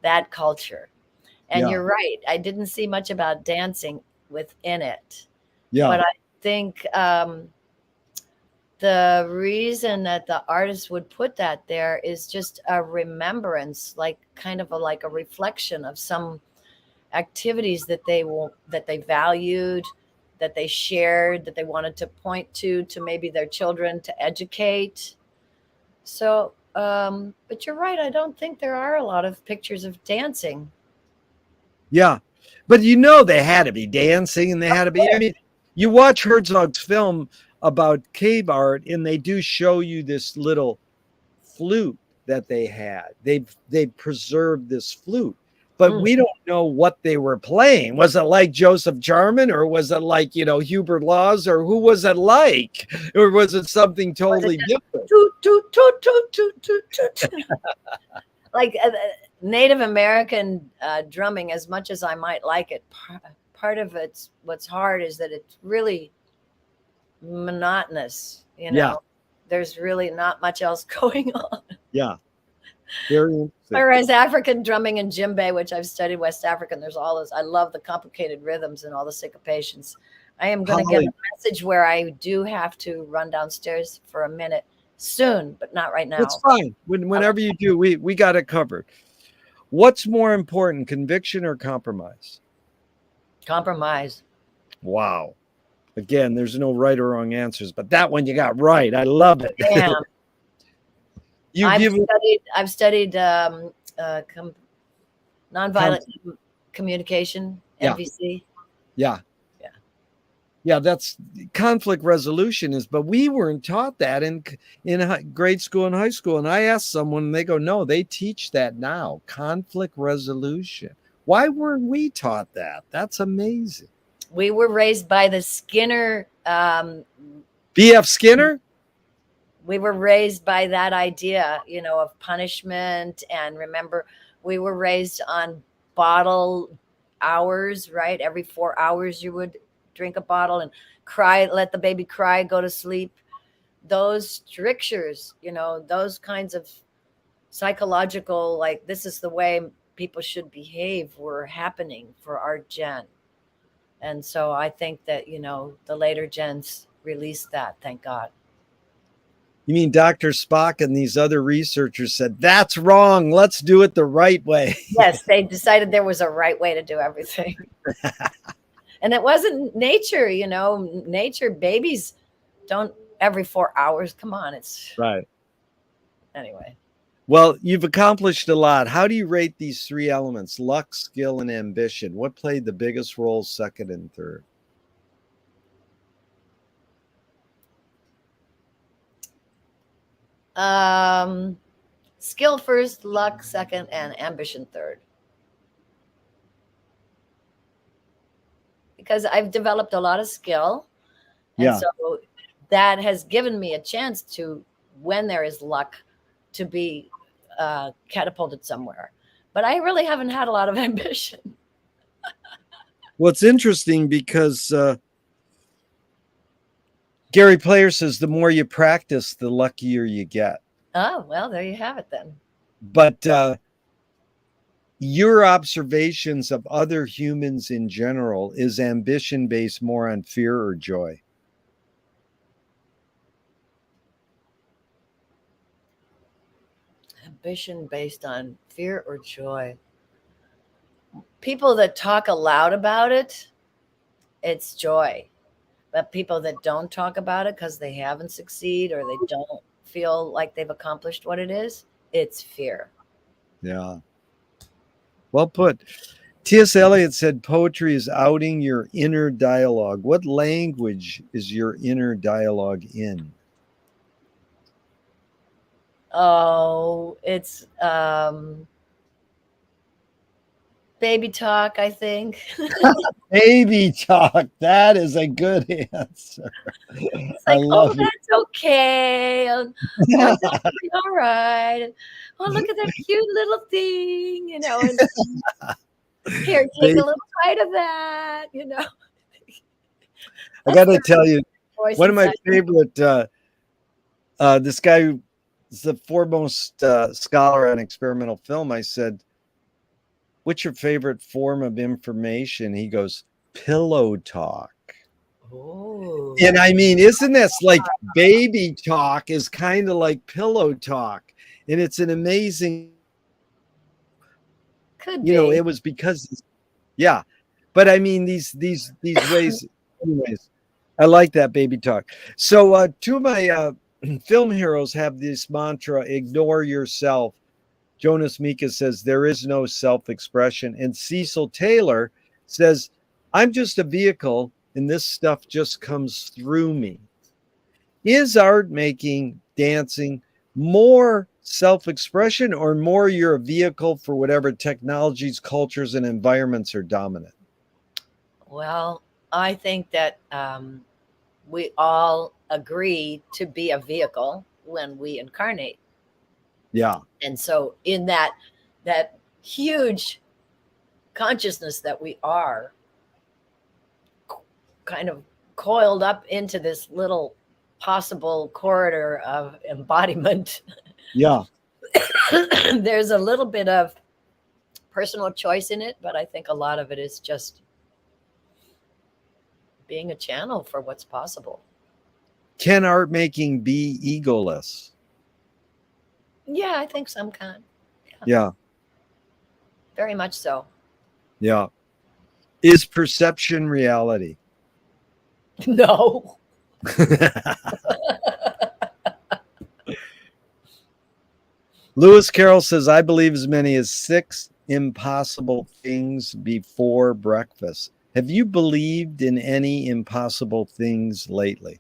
B: That culture. And you're right. I didn't see much about dancing within it. Yeah. But I think the reason that the artist would put that there is just a remembrance, like kind of like a reflection of some activities that they valued, that they shared, that they wanted to point to maybe their children to educate. So, but you're right. I don't think there are a lot of pictures of dancing.
A: Yeah. But they had to be dancing and they had to be, I mean, you watch Herzog's film about cave art and they do show you this little flute that they had. They preserved this flute. But we don't know what they were playing. Was it like Joseph Jarman, or was it like, Hubert Laws, or who was it like? Or was it something totally different?
B: Like Native American drumming, as much as I might like it, part of what's hard is that it's really monotonous. There's really not much else going on.
A: Yeah. Very interesting.
B: Whereas African drumming and djembe, which I've studied West African, there's all this. I love the complicated rhythms and all the syncopations. I am going to get a message where I do have to run downstairs for a minute soon, but not right now.
A: It's fine. Whenever you do, we got it covered. What's more important, conviction or compromise?
B: Compromise.
A: Wow. Again, there's no right or wrong answers, but that one you got right. I love it.
B: Damn. I've studied nonviolent communication, NVC.
A: Yeah. That's conflict resolution but we weren't taught that in grade school and high school. And I asked someone, and they go, no, they teach that now. Conflict resolution. Why weren't we taught that? That's amazing.
B: We were raised by the Skinner.
A: B.F. Skinner?
B: We were raised by that idea, of punishment. And remember, we were raised on bottle hours, right? Every 4 hours you would drink a bottle and cry, let the baby cry, go to sleep. Those strictures, those kinds of psychological, like this is the way people should behave, were happening for our gen. And so I think that, the later gens released that, thank God.
A: You mean Dr. Spock and these other researchers said, that's wrong. Let's do it the right way.
B: Yes, they decided there was a right way to do everything. And it wasn't nature, nature, babies don't every 4 hours. Come on. It's
A: Right.
B: anyway.
A: Well, you've accomplished a lot. How do you rate these three elements, luck, skill, and ambition? What played the biggest roles, second and third?
B: Skill first, luck second, and ambition third. Because I've developed a lot of skill. And
A: Yeah.
B: so that has given me a chance to, when there is luck, to be catapulted somewhere. But I really haven't had a lot of ambition.
A: Well, it's interesting because Gary Player says the more you practice, the luckier you get.
B: Oh, well, there you have it then.
A: But your observations of other humans in general, is ambition based more on fear or joy?
B: Ambition based on fear or joy. People that talk aloud about it, it's joy. But people that don't talk about it because they haven't succeeded or they don't feel like they've accomplished what it is, it's fear.
A: Yeah. Well put. T.S. Eliot said poetry is outing your inner dialogue. What language is your inner dialogue in?
B: Oh, it's baby talk, I think.
A: Baby talk. That is a good answer.
B: It's
A: I
B: like, oh,
A: love it.
B: that's okay. Oh, it's gonna be all right. Oh, look at that cute little thing, and here, take
A: Baby,
B: a little bite of that,
A: I
B: That's
A: got to tell you,
B: voice
A: one of my
B: inside.
A: favorite, this guy who is the foremost scholar on experimental film, I said, what's your favorite form of information? He goes, pillow talk.
B: Oh,
A: And I mean, isn't this like baby talk is kind of like pillow talk? And it's an amazing,
B: could be.
A: it was because, yeah. But I mean, these ways, anyways, I like that baby talk. So two of my film heroes have this mantra, ignore yourself. Jonas Mika says there is no self-expression. And Cecil Taylor says, I'm just a vehicle and this stuff just comes through me. Is art making, dancing more self-expression or more you're a vehicle for whatever technologies, cultures, and environments are dominant?
B: Well, I think that we all agree to be a vehicle when we incarnate.
A: Yeah.
B: And so in that huge consciousness that we are, kind of coiled up into this little possible corridor of embodiment,
A: Yeah.
B: there's a little bit of personal choice in it, but I think a lot of it is just being a channel for what's possible.
A: Can art making be egoless?
B: Yeah, I think some kind.
A: Yeah.
B: Very much so.
A: Yeah. Is perception reality?
B: No.
A: Lewis Carroll says, I believe as many as 6 impossible things before breakfast. Have you believed in any impossible things lately?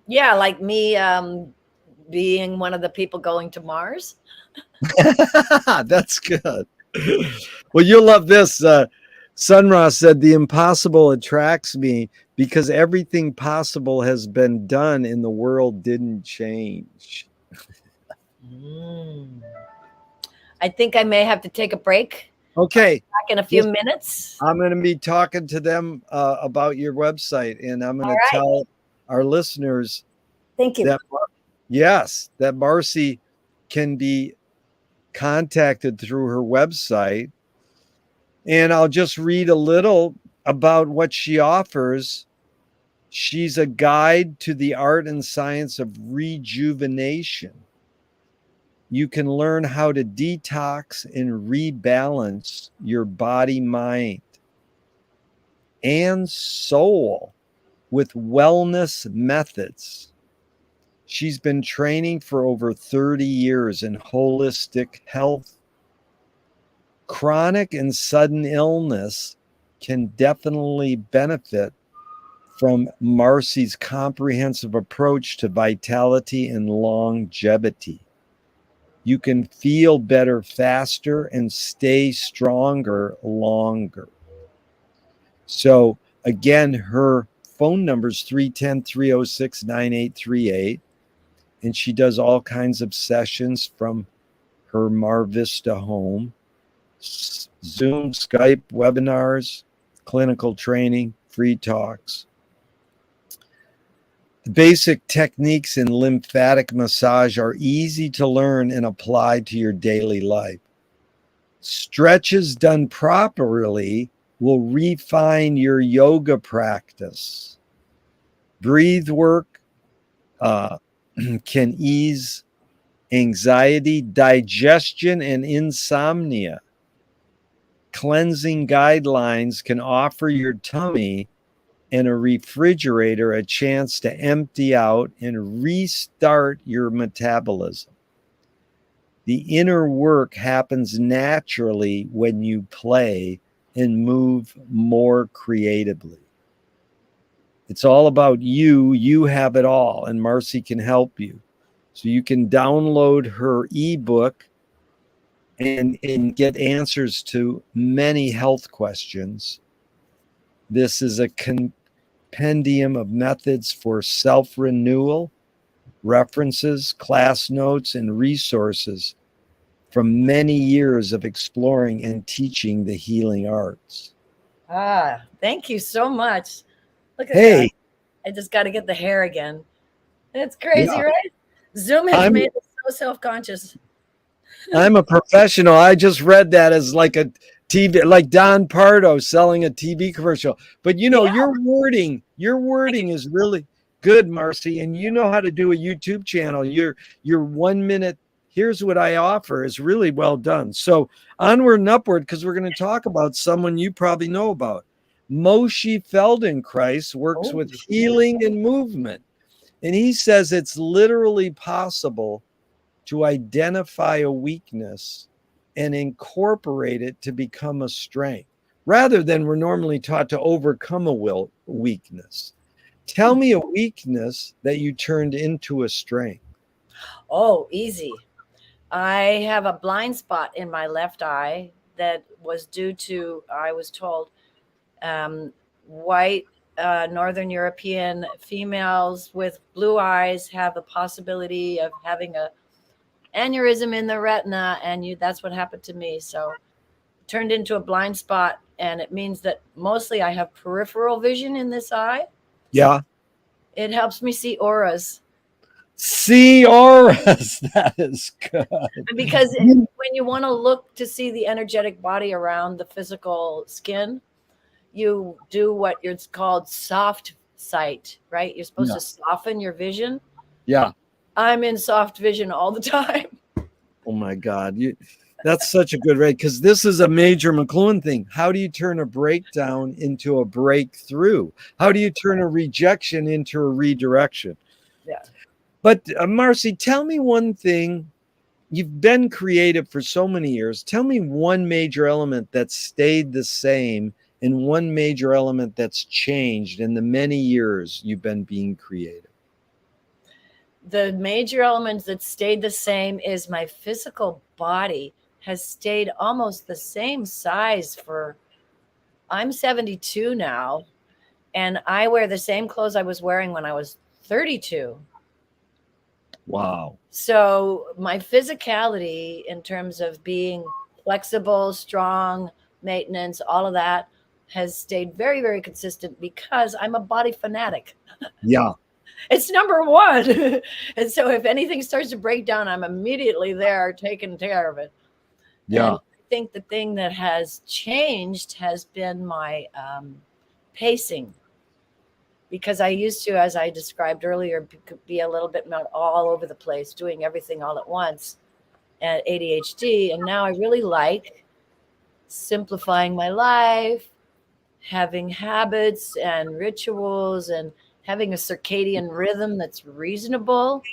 B: Yeah, like me being one of the people going to Mars.
A: That's good. Well, you'll love this. Sunra said, the impossible attracts me because everything possible has been done and the world didn't change.
B: I think I may have to take a break.
A: Okay.
B: Back in a few minutes.
A: I'm going to be talking to them about your website, and I'm going to tell our listeners
B: Thank you.
A: that, yes, that Marci can be contacted through her website. And I'll just read a little about what she offers. She's a guide to the art and science of rejuvenation. You can learn how to detox and rebalance your body mind. and soul with wellness methods. She's been training for over 30 years in holistic health. Chronic and sudden illness can definitely benefit from Marci's comprehensive approach to vitality and longevity. You can feel better faster and stay stronger longer. So, again, her phone number is 310-306-9838. And she does all kinds of sessions from her Mar Vista home, Zoom, Skype, webinars, clinical training, free talks. The basic techniques in lymphatic massage are easy to learn and apply to your daily life. Stretches done properly will refine your yoga practice. Breathe work can ease anxiety, digestion, and insomnia. Cleansing guidelines can offer your tummy and a refrigerator a chance to empty out and restart your metabolism. The inner work happens naturally when you play and move more creatively. It's all about you. You have it all, and Marci can help you. So you can download her ebook and get answers to many health questions. This is a compendium of methods for self-renewal, references, class notes, and resources from many years of exploring and teaching the healing arts.
B: Thank you so much. Look at
A: Hey,
B: that. I just got to get the hair again. It's crazy,
A: yeah.
B: right? Zoom has made us so self-conscious.
A: I'm a professional. I just read that as like a TV, like Don Pardo selling a TV commercial. But you know, your wording is really good, Marci, and you know how to do a YouTube channel. Your 1 minute, here's what I offer is really well done. So onward and upward, because we're going to talk about someone you probably know about. Moshe Feldenkrais works with healing and movement. And he says it's literally possible to identify a weakness and incorporate it to become a strength, rather than we're normally taught to overcome a weakness. Tell me a weakness that you turned into a strength.
B: Oh, easy. I have a blind spot in my left eye that was due to, I was told, white Northern European females with blue eyes have a possibility of having a aneurysm in the retina, and that's what happened to me. So turned into a blind spot, and it means that mostly I have peripheral vision in this eye.
A: Yeah.
B: It helps me see auras.
A: See auras. That is good.
B: Because when you want to look to see the energetic body around the physical skin, you do what it's called soft sight, right? You're supposed to soften your vision.
A: Yeah.
B: I'm in soft vision all the time.
A: Oh my God. That's such a good rate, because this is a major McLuhan thing. How do you turn a breakdown into a breakthrough? How do you turn a rejection into a redirection?
B: Yeah.
A: But Marci, tell me one thing. You've been creative for so many years. Tell me one major element that's stayed the same and one major element that's changed in the many years you've been being creative.
B: The major elements that stayed the same is my physical body has stayed almost the same size I'm 72 now, and I wear the same clothes I was wearing when I was 32.
A: Wow.
B: So my physicality in terms of being flexible, strong, maintenance, all of that has stayed very, very consistent because I'm a body fanatic.
A: Yeah.
B: It's number one. And so if anything starts to break down, I'm immediately there taking care of it.
A: Yeah.
B: And I think the thing that has changed has been my pacing. Because I used to, as I described earlier, be a little bit all over the place, doing everything all at once at ADHD. And now I really like simplifying my life, having habits and rituals and having a circadian rhythm that's reasonable.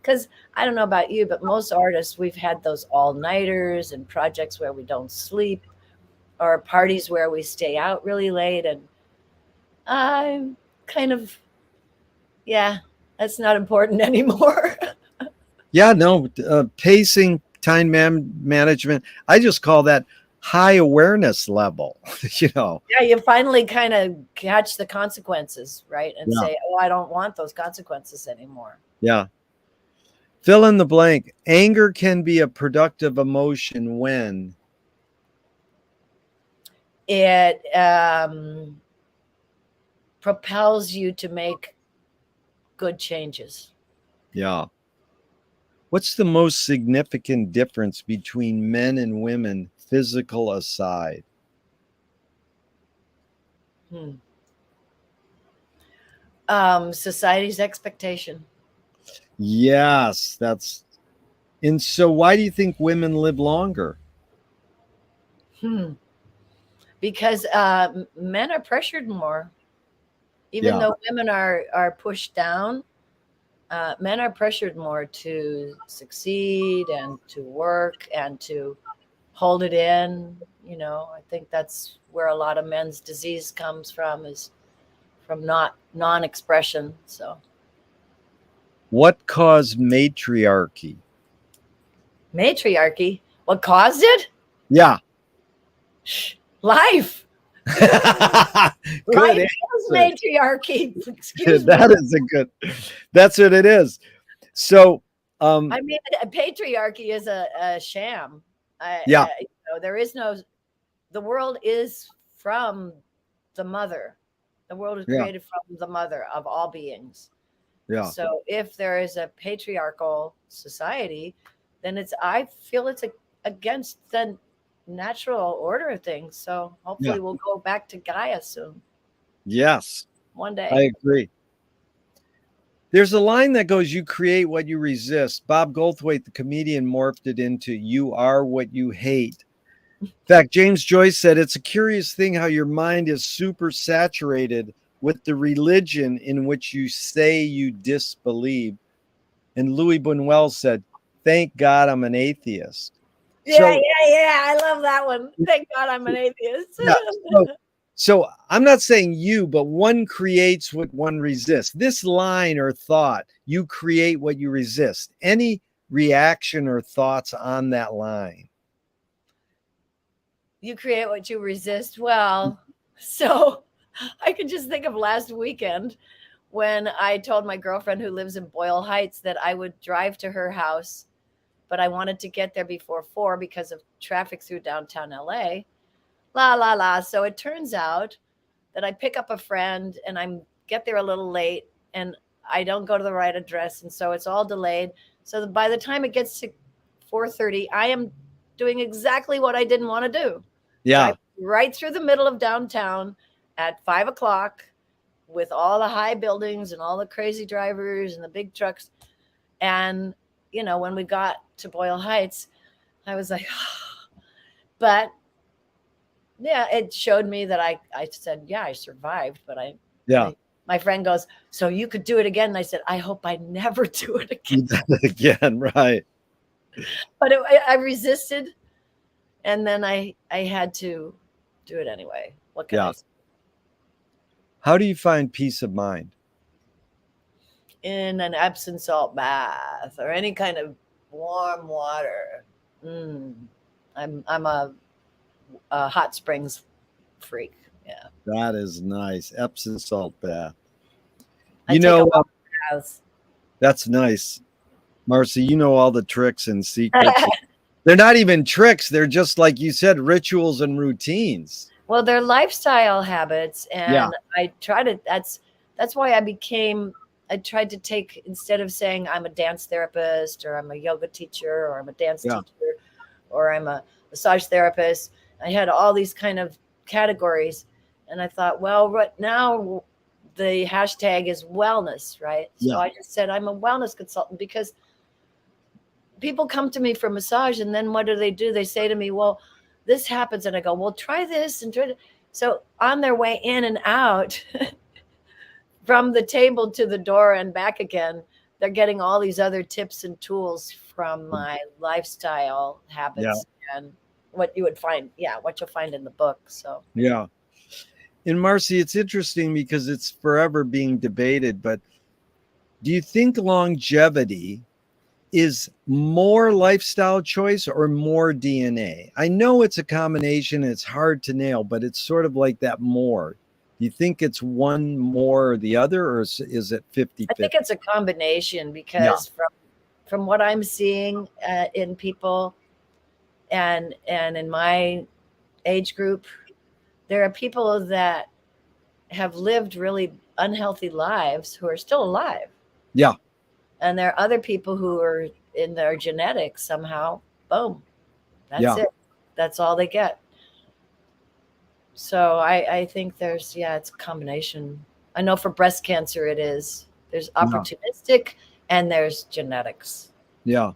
B: Because I don't know about you, but most artists, we've had those all-nighters and projects where we don't sleep or parties where we stay out really late. And I'm kind of, yeah, that's not important anymore.
A: Yeah, no, pacing, management. I just call that high awareness level, you know.
B: Yeah, you finally kind of catch the consequences, right? And
A: Yeah.
B: say, oh, I don't want those consequences anymore.
A: Yeah. Fill in the blank. Anger can be a productive emotion when.
B: It propels you to make good changes.
A: Yeah. What's the most significant difference between men and women, physical aside?
B: Society's expectation.
A: Yes, that's. And so why do you think women live longer?
B: Because men are pressured more. Even
A: Yeah.
B: though women are pushed down, men are pressured more to succeed and to work and to hold it in. You know, I think that's where a lot of men's disease comes from, is from not non-expression. So
A: What caused matriarchy?
B: matriarchy, what caused it?
A: Yeah.
B: Life.
A: Good
B: Life is
A: answer.
B: matriarchy. Excuse me.
A: That is a good. That's what it is. So,
B: I mean, a patriarchy is a sham.
A: yeah,
B: You know, there is no. The world is from the mother. The world is
A: yeah,
B: created from the mother of all beings.
A: yeah,
B: So if there is a patriarchal society, then I feel it's against the natural order of things. So
A: yeah.
B: hopefully we'll go back to Gaia soon,
A: Yes,
B: one
A: I
B: day.
A: agree. There's a line that goes, "You create what you resist." Bob Goldthwait, the comedian, morphed it into "You are what you hate." In fact, James Joyce said, "It's a curious thing how your mind is super saturated with the religion in which you say you disbelieve." And Louis Buñuel said, "Thank God I'm an atheist."
B: Yeah,
A: So,
B: yeah, yeah. I love that one. Thank God I'm an atheist.
A: yeah. So I'm not saying you, but one creates what one resists. This line or thought, you create what you resist. Any reaction or thoughts on that line?
B: You create what you resist. Well, so I can just think of last weekend when I told my girlfriend who lives in Boyle Heights that I would drive to her house, but I wanted to get there before 4 because of traffic through downtown LA. La la la. So it turns out that I pick up a friend and I get there a little late and I don't go to the right address, and so it's all delayed. So by the time it gets to 4:30, I am doing exactly what I didn't want to do.
A: Yeah.
B: Drive right through the middle of downtown at 5 o'clock with all the high buildings and all the crazy drivers and the big trucks. And, you know, when we got to Boyle Heights, I was like, but yeah, it showed me that I said, yeah, I survived, but
A: Yeah.
B: my friend goes, so you could do it again. And I said, I hope I never do it again.
A: Again, right.
B: But I resisted. And then I had to do it anyway. What can I
A: Yeah.
B: say?
A: How do you find peace of mind?
B: In an Epsom salt bath or any kind of warm water. I'm a hot springs freak. Yeah.
A: That is nice. Epsom salt bath.
B: I
A: You
B: take a
A: know,
B: lot of baths.
A: that's nice. Marci, you know all the tricks and secrets. They're not even tricks. They're just, like you said, rituals and routines.
B: Well, they're lifestyle habits,
A: Yeah.
B: and I try to. That's why I tried to take, instead of saying I'm a dance therapist or I'm a yoga teacher or I'm a dance
A: Yeah.
B: teacher or I'm a massage therapist. I had all these kind of categories, and I thought, well, right now the hashtag is wellness, right? So
A: Yeah.
B: I just said I'm a wellness consultant because people come to me for massage, and then what do? They say to me, well, this happens, and I go, well, try this and try to. So on their way in and out, from the table to the door and back again, they're getting all these other tips and tools from my lifestyle
A: Yeah.
B: habits and what you would find, what you'll find in the book. So
A: Yeah. And Marci, it's interesting because it's forever being debated, but do you think longevity is more lifestyle choice or more DNA? I know it's a combination, it's hard to nail, but it's sort of like that more. Do you think it's one more or the other, or is it 50
B: I think
A: 50?
B: it's a combination
A: Yeah.
B: because from what I'm seeing in people and in my age group, there are people that have lived really unhealthy lives who are still alive.
A: Yeah.
B: And there are other people who are in their genetics somehow, boom, that's
A: Yeah.
B: it. That's all they get. So I think it's a combination. I know for breast cancer it is. There's
A: Yeah.
B: opportunistic and there's genetics.
A: Yeah.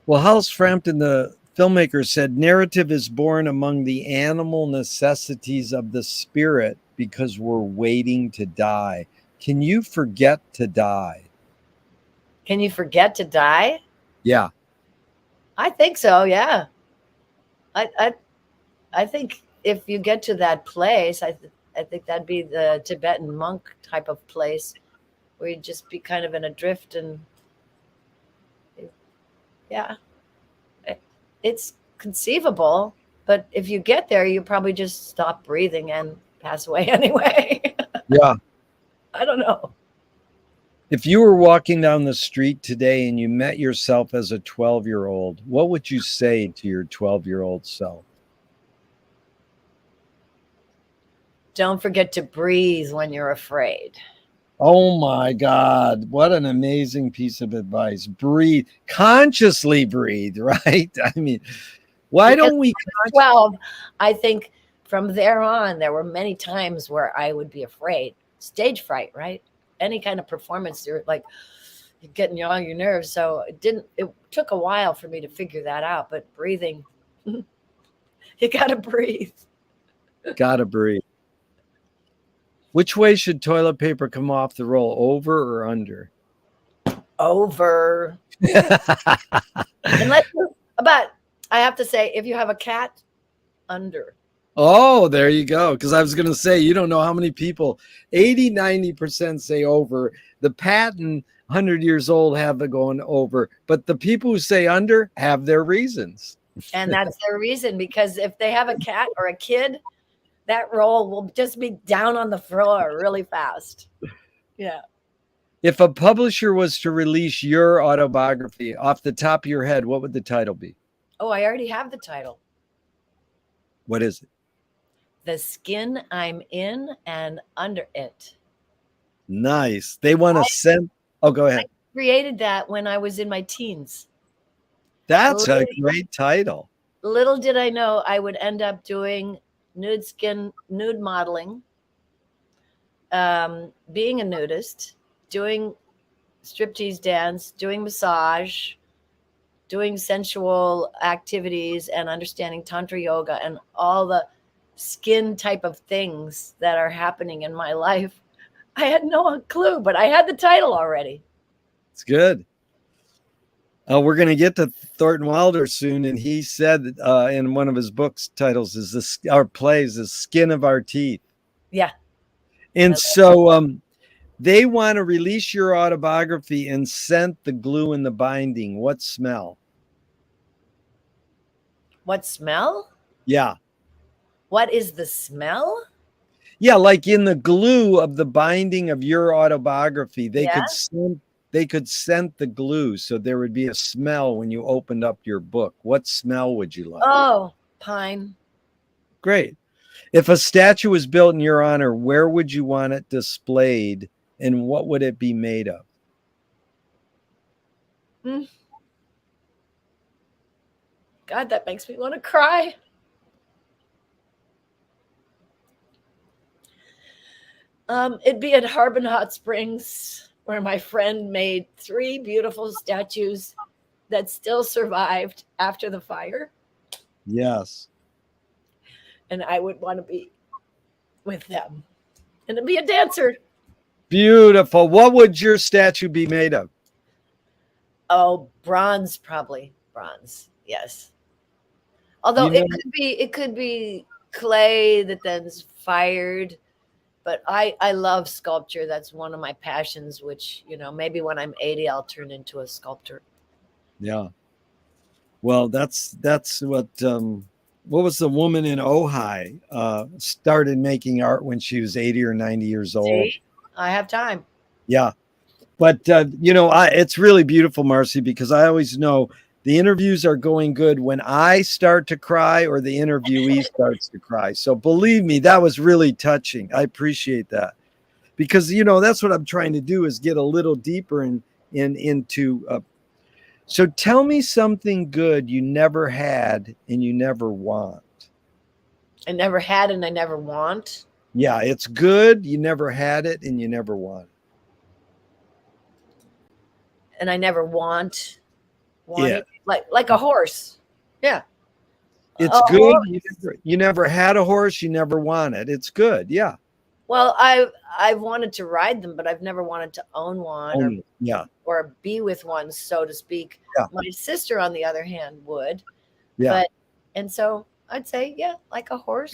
A: Well, Hals Frampton, the filmmaker, said narrative is born among the animal necessities of the spirit because we're waiting to die. Can you forget to die?
B: Can you forget to die?
A: Yeah.
B: I think so, yeah. I I think if you get to that place, I think that'd be the Tibetan monk type of place where you'd just be kind of in a drift and yeah, it's conceivable. But if you get there, you probably just stop breathing and pass away anyway.
A: Yeah.
B: I don't know.
A: If you were walking down the street today and you met yourself as a 12-year-old, what would you say to your 12-year-old self?
B: Don't forget to breathe when you're afraid.
A: Oh my God, what an amazing piece of advice. Breathe, consciously breathe, right? I mean, why
B: Because
A: don't we?
B: 12, I think from there on, there were many times where I would be afraid. Stage fright, right? Any kind of performance, you're like, you're getting all your nerves. So it took a while for me to figure that out. But breathing, you got to breathe.
A: Gotta breathe. Which way should toilet paper come off the roll, over or under?
B: Over. Unless, but I have to say, if you have a cat, under.
A: Oh, there you go. Because I was going to say, you don't know how many people, 80-90% say over. The patent, 100 years old, have it going over. But the people who say under have their reasons.
B: And that's their reason, because if they have a cat or a kid, that roll will just be down on the floor really fast. Yeah.
A: If a publisher was to release your autobiography off the top of your head, what would the title be?
B: Oh, I already have the title.
A: What is it?
B: The Skin I'm In and Under It.
A: Nice. They want to send. Oh, go ahead.
B: I created that when I was in my teens.
A: That's a great title.
B: Little did I know I would end up doing nude modeling, being a nudist, doing striptease dance, doing massage, doing sensual activities, and understanding Tantra yoga and all the skin type of things that are happening in my life. I had no clue, but I had the title already.
A: It's good. We're going to get to Thornton Wilder soon, and he said in one of his books titles is our plays is Skin of Our Teeth.
B: Yeah.
A: And so they want to release your autobiography and scent the glue and the binding. What smell?
B: What smell?
A: Yeah.
B: What is the smell?
A: Yeah, like in the glue of the binding of your autobiography, they could scent the glue, so there would be a smell when you opened up your book. What smell would you like?
B: Oh, pine.
A: Great. If a statue was built in your honor, where would you want it displayed, and what would it be made of?
B: God, that makes me want to cry. It'd be at Harbin Hot Springs, where my friend made 3 beautiful statues that still survived after the fire.
A: Yes.
B: and I would want to be with them and to be a dancer.
A: Beautiful. What would your statue be made of?
B: Oh, bronze, probably bronze. Yes. Although
A: You know,
B: it could be clay that then's fired. But I love sculpture. That's one of my passions, which, maybe when I'm 80, I'll turn into a sculptor.
A: yeah. Well, that's what was the woman in Ojai started making art when she was 80 or 90 years old.
B: See? I have time.
A: Yeah. But, it's really beautiful, Marci, because I always know the interviews are going good when I start to cry or the interviewee starts to cry. So believe me, that was really touching. I appreciate that because, that's what I'm trying to do is get a little deeper into. So tell me something good you never had and you never want.
B: I never had and I never want.
A: Yeah, it's good. You never had it and you never want it.
B: And I never want
A: Yeah.
B: it. Like a horse. Yeah.
A: It's good. You never had a horse. You never want it. It's good. Yeah.
B: Well, I've wanted to ride them, but I've never wanted to own one or be with one, so to speak.
A: Yeah.
B: My sister, on the other hand, would.
A: Yeah.
B: And so I'd say, yeah, like a horse.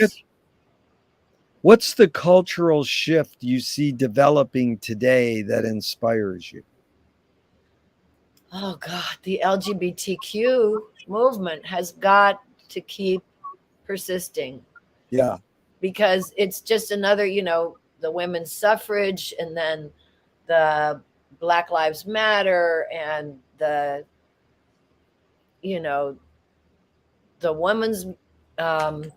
A: What's the cultural shift you see developing today that inspires you?
B: Oh God, the LGBTQ movement has got to keep persisting.
A: Yeah.
B: Because it's just another, the women's suffrage and then the Black Lives Matter and the women's, the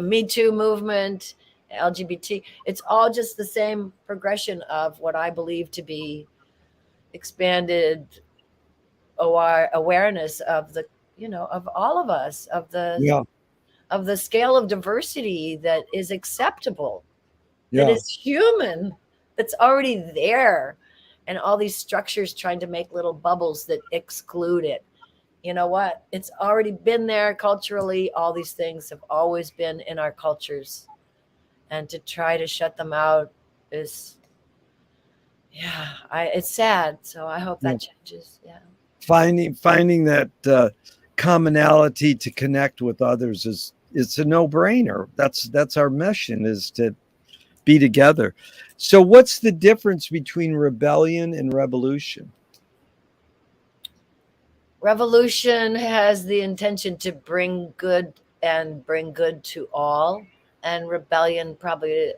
B: Me Too movement, LGBT. It's all just the same progression of what I believe to be expanded awareness of the, of all of us, of the scale of diversity that is acceptable, that is human, that's already there, and all these structures trying to make little bubbles that exclude it. You know what? It's already been there culturally. All these things have always been in our cultures, and to try to shut them out is, it's sad. So I hope that changes. Yeah.
A: Finding that commonality to connect with others it's a no-brainer. That's our mission, is to be together. So what's the difference between rebellion and revolution?
B: Revolution has the intention to bring good to all, and rebellion probably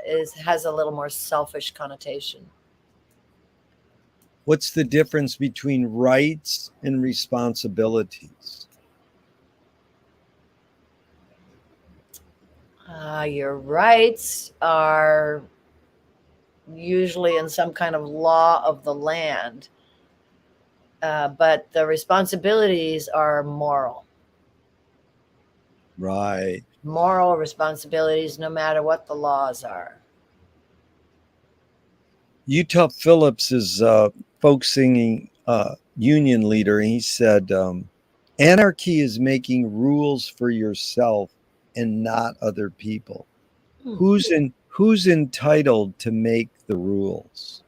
B: has a little more selfish connotation.
A: What's the difference between rights and responsibilities?
B: Your rights are usually in some kind of law of the land, but the responsibilities are moral.
A: Right.
B: Moral responsibilities, no matter what the laws are.
A: Utah Phillips is folk singing union leader, and he said, anarchy is making rules for yourself and not other people. Who's entitled to make the rules?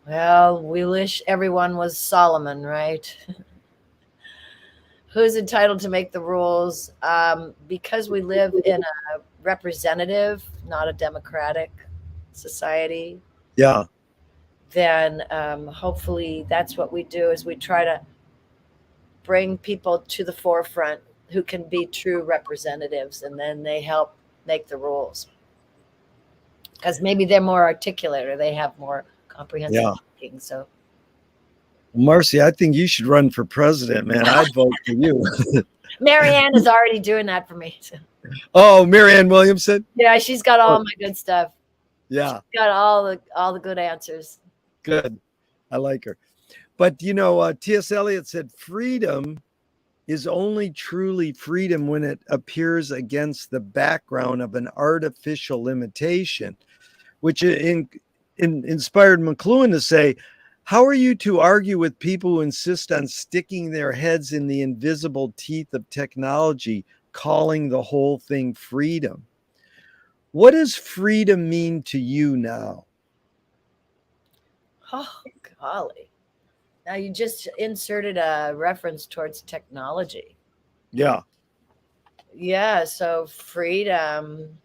B: Well, we wish everyone was Solomon, right? Who's entitled to make the rules? Because we live in a representative, not a democratic society.
A: Yeah.
B: Then hopefully that's what we do, is we try to bring people to the forefront who can be true representatives, and then they help make the rules. Because maybe they're more articulate or they have more comprehensive thinking. So,
A: Marci, I think you should run for president, man. I'd vote for you.
B: Marianne is already doing that for me. So.
A: Oh, Marianne Williamson?
B: Yeah, she's got all my good stuff.
A: Yeah.
B: She's got all the good answers.
A: Good. I like her. But, T.S. Eliot said freedom is only truly freedom when it appears against the background of an artificial limitation, which inspired McLuhan to say, How are you to argue with people who insist on sticking their heads in the invisible teeth of technology, calling the whole thing freedom? What does freedom mean to you now?
B: Oh, golly. Now you just inserted a reference towards technology.
A: Yeah,
B: Yeah, so freedom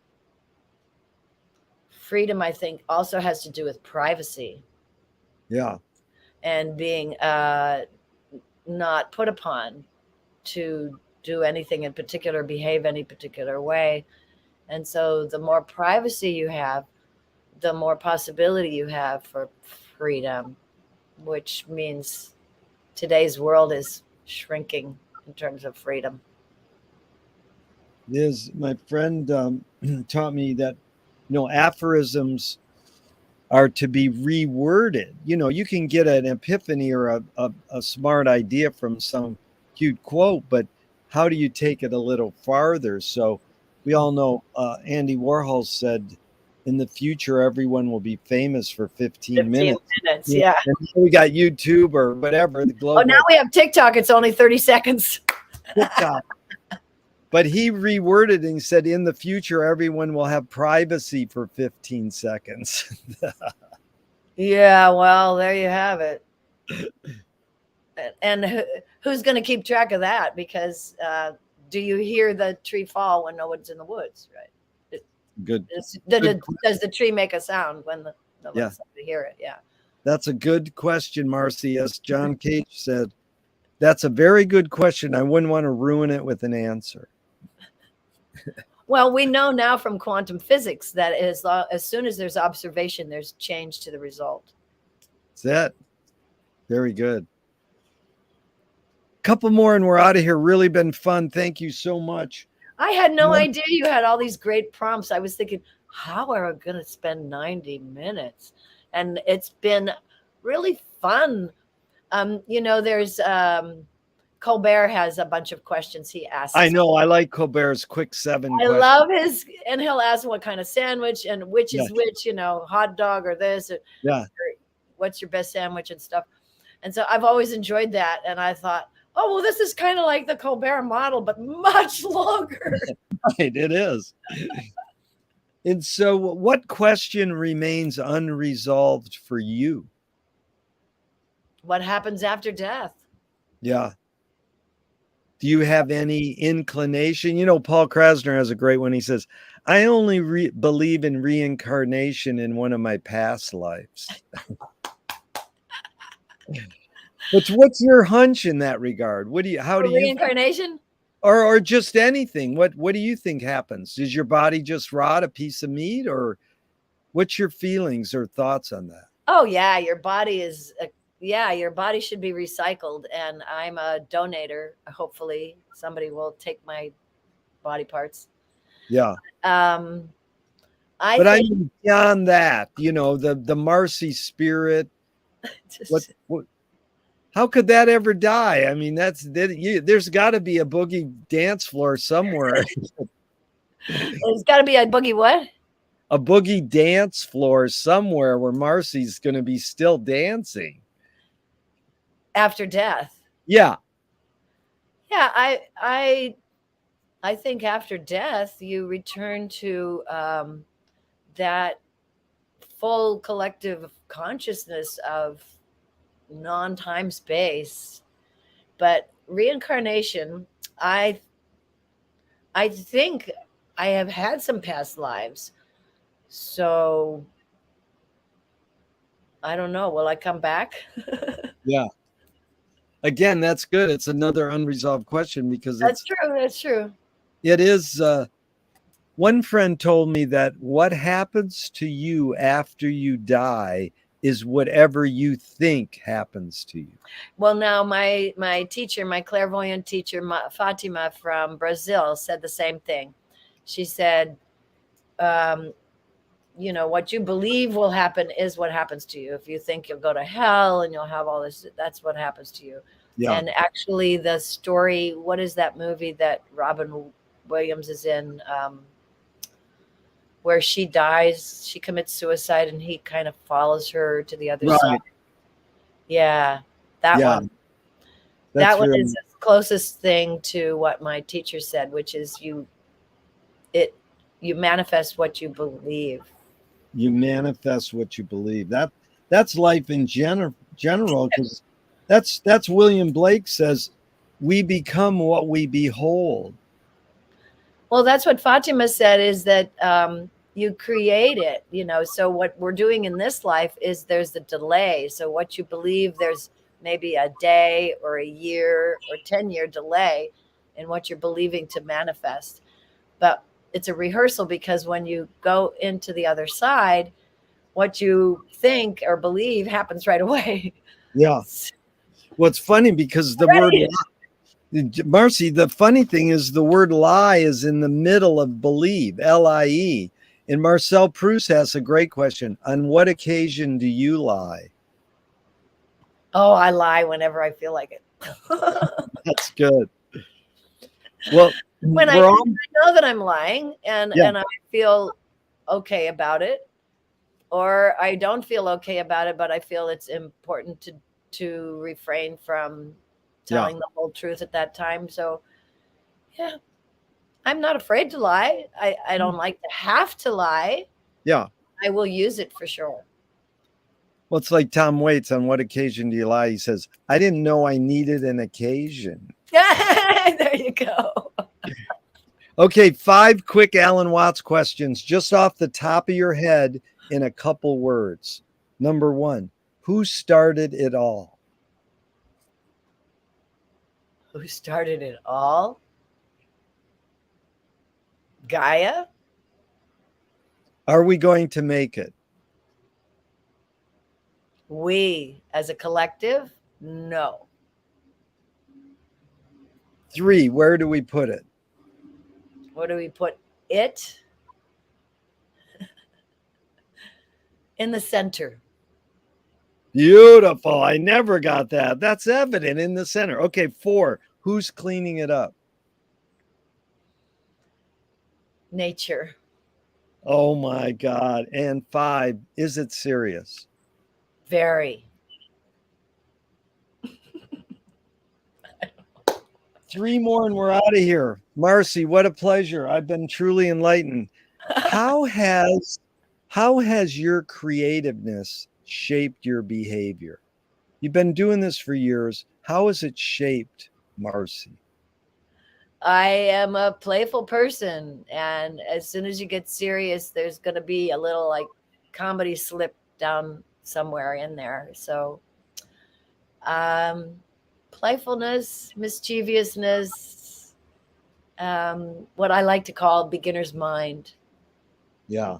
B: I think also has to do with privacy
A: yeah,
B: and being not put upon to do anything in particular, behave any particular way. And so the more privacy you have, the more possibility you have for freedom, which means today's world is shrinking in terms of freedom.
A: it is. My friend taught me that, aphorisms are to be reworded. You can get an epiphany or a smart idea from some cute quote, but how do you take it a little farther? So we all know Andy Warhol said, in the future, everyone will be famous for 15
B: 15
A: minutes.
B: minutes, yeah.
A: And we got YouTube or whatever, the
B: Oh, now
A: global
B: we have TikTok. It's only 30 seconds.
A: TikTok. But he reworded and he said, in the future, everyone will have privacy for 15 seconds.
B: Yeah, well, there you have it. And who's going to keep track of that? Because do you hear the tree fall when no one's in the woods, right?
A: Good.
B: Does the tree make a sound when no
A: Yeah.
B: one's to hear it? Yeah.
A: That's a good question, Marci. As John Cage said, that's a very good question. I wouldn't want to ruin it with an answer.
B: Well, we know now from quantum physics that as soon as there's observation, there's change to the result.
A: That's it. Very good. Couple more and we're out of here. Really been fun. Thank you so much.
B: I had no idea you had all these great prompts. I was thinking, how are we going to spend 90 minutes? And it's been really fun. There's Colbert has a bunch of questions he asks.
A: I know. I like Colbert's quick 7 questions.
B: Love and he'll ask what kind of sandwich and which is which, hot dog or this. Or what's your best sandwich and stuff. And so I've always enjoyed that. And I thought, oh, well, this is kind of like the Colbert model, but much longer.
A: Right, it is. And so what question remains unresolved for you?
B: What happens after death?
A: Yeah. Do you have any inclination? Paul Krasner has a great one. He says, I only believe in reincarnation in one of my past lives. What's your hunch in that regard? How do you
B: reincarnation?
A: Or just anything? What do you think happens? Does your body just rot a piece of meat, or what's your feelings or thoughts on that?
B: Oh yeah, your body your body should be recycled, and I'm a donator. Hopefully somebody will take my body parts.
A: Yeah. I mean, beyond that, the Marci spirit. How could that ever die? I mean, there's got to be a boogie dance floor somewhere.
B: There's got to be a boogie what?
A: A boogie dance floor somewhere where Marci's going to be still dancing
B: after death.
A: Yeah.
B: Yeah, I think after death you return to that full collective consciousness of non-time space. But reincarnation, I think I have had some past lives, so I don't know, will I come back?
A: Yeah, again, that's good. It's another unresolved question because
B: that's true
A: it is. One friend told me that what happens to you after you die is whatever you think happens to you.
B: Well, now my teacher, my clairvoyant teacher, Fatima from Brazil, said the same thing. She said, what you believe will happen is what happens to you. If you think you'll go to hell and you'll have all this, that's what happens to you. Yeah. And actually the story, what is that movie that Robin Williams is in, where she dies, she commits suicide and he kind of follows her to the other side. Yeah, that
A: Yeah,
B: one. That
A: that's
B: one is
A: really,
B: the closest thing to what my teacher said, which is it you manifest what you believe.
A: you manifest what you believe. That's life in general, because that's William Blake says, we become what we behold.
B: Well, that's what Fatima said, is that you create it, So what we're doing in this life is there's a delay. So what you believe, there's maybe a day or a year or 10-year delay in what you're believing to manifest. But it's a rehearsal, because when you go into the other side, what you think or believe happens right away.
A: Yeah. What's funny, because the word,
B: Ready?
A: Marci, the funny thing is the word lie is in the middle of believe, LIE. And Marcel Proust has a great question. On what occasion do you lie?
B: Oh, I lie whenever I feel like it.
A: That's good. Well,
B: When
A: we're all,
B: know that I'm lying,
A: yeah,
B: and I feel okay about it, or I don't feel okay about it, but I feel it's important to refrain from
A: yeah,
B: telling the whole truth at that time. So yeah, I'm not afraid to lie. I don't like to have to lie.
A: yeah.
B: I will use it for sure.
A: Well, it's like Tom Waits, on what occasion do you lie? He says, I didn't know I needed an occasion.
B: There you go.
A: Okay, 5 quick Alan Watts questions just off the top of your head in a couple words. Number 1, who started it all?
B: Who started it all? Gaia?
A: Are we going to make it?
B: We as a collective? No.
A: 3, where do we put it?
B: Where do we put it? In the center.
A: Beautiful. I never got that. That's evident in the center. Okay, 4, who's cleaning it up?
B: Nature.
A: Oh my God. And 5, is it serious?
B: Very.
A: 3 more and we're out of here. Marci, what a pleasure. I've been truly enlightened. How has your creativeness shaped your behavior? You've been doing this for years. How has it shaped Marci?
B: I am a playful person, and as soon as you get serious, there's going to be a little like comedy slip down somewhere in there. So, um, playfulness, mischievousness, what I like to call beginner's mind.
A: Yeah.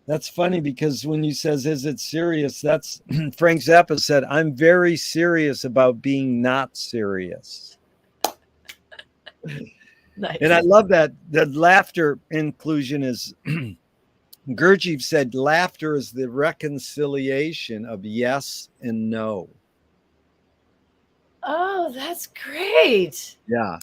A: That's funny, because when you says, is it serious? That's Frank Zappa said, I'm very serious about being not serious.
B: Nice.
A: And I love that the laughter inclusion is Gurdjieff said, laughter is the reconciliation of yes and no.
B: Oh, that's great.
A: Yeah.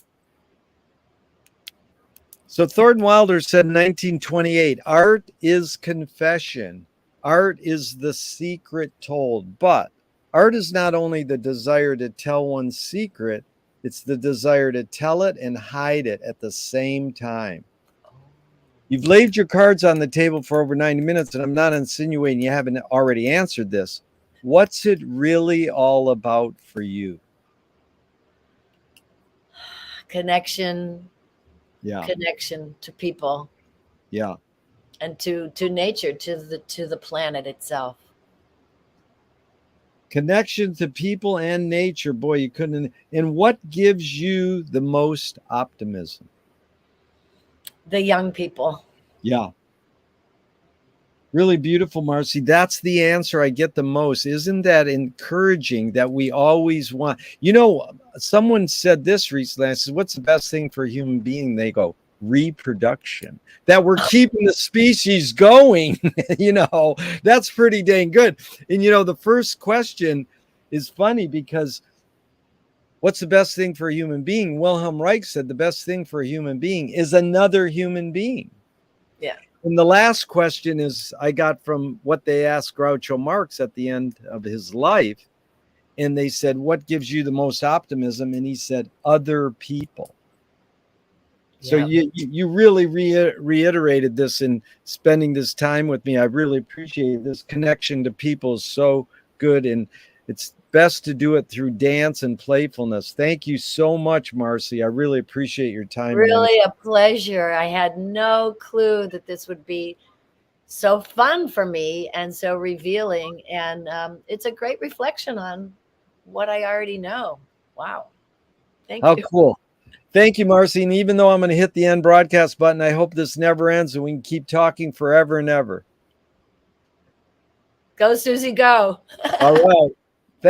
A: So Thornton Wilder said in 1928, art is confession. Art is the secret told. But art is not only the desire to tell one's secret, it's the desire to tell it and hide it at the same time. You've laid your cards on the table for over 90 minutes, and I'm not insinuating you haven't already answered this. What's it really all about for you?
B: Connection,
A: Yeah.
B: connection to people,
A: Yeah.
B: and to nature, to the planet itself.
A: Connection to people and nature. Boy, you couldn't. And what gives you the most optimism?
B: The young people.
A: Yeah. Really beautiful, Marci. That's the answer I get the most. Isn't that encouraging that we always want? Someone said this recently. I said, what's the best thing for a human being? They go, reproduction. That we're keeping the species going. That's pretty dang good. And, the first question is funny, because what's the best thing for a human being? Wilhelm Reich said the best thing for a human being is another human being.
B: Yeah.
A: And the last question is I got from what they asked Groucho Marx at the end of his life. And they said, what gives you the most optimism? And he said, other people. So you really reiterated this in spending this time with me. I really appreciate this connection to people is so good. And it's best to do it through dance and playfulness. Thank you so much, Marci. I really appreciate your time.
B: Really a pleasure. I had no clue that this would be so fun for me and so revealing. And it's a great reflection on what I already know. Wow. Thank you.
A: How cool. Thank you, Marci. And even though I'm going to hit the end broadcast button, I hope this never ends and we can keep talking forever and ever.
B: Go, Susie, go.
A: All right.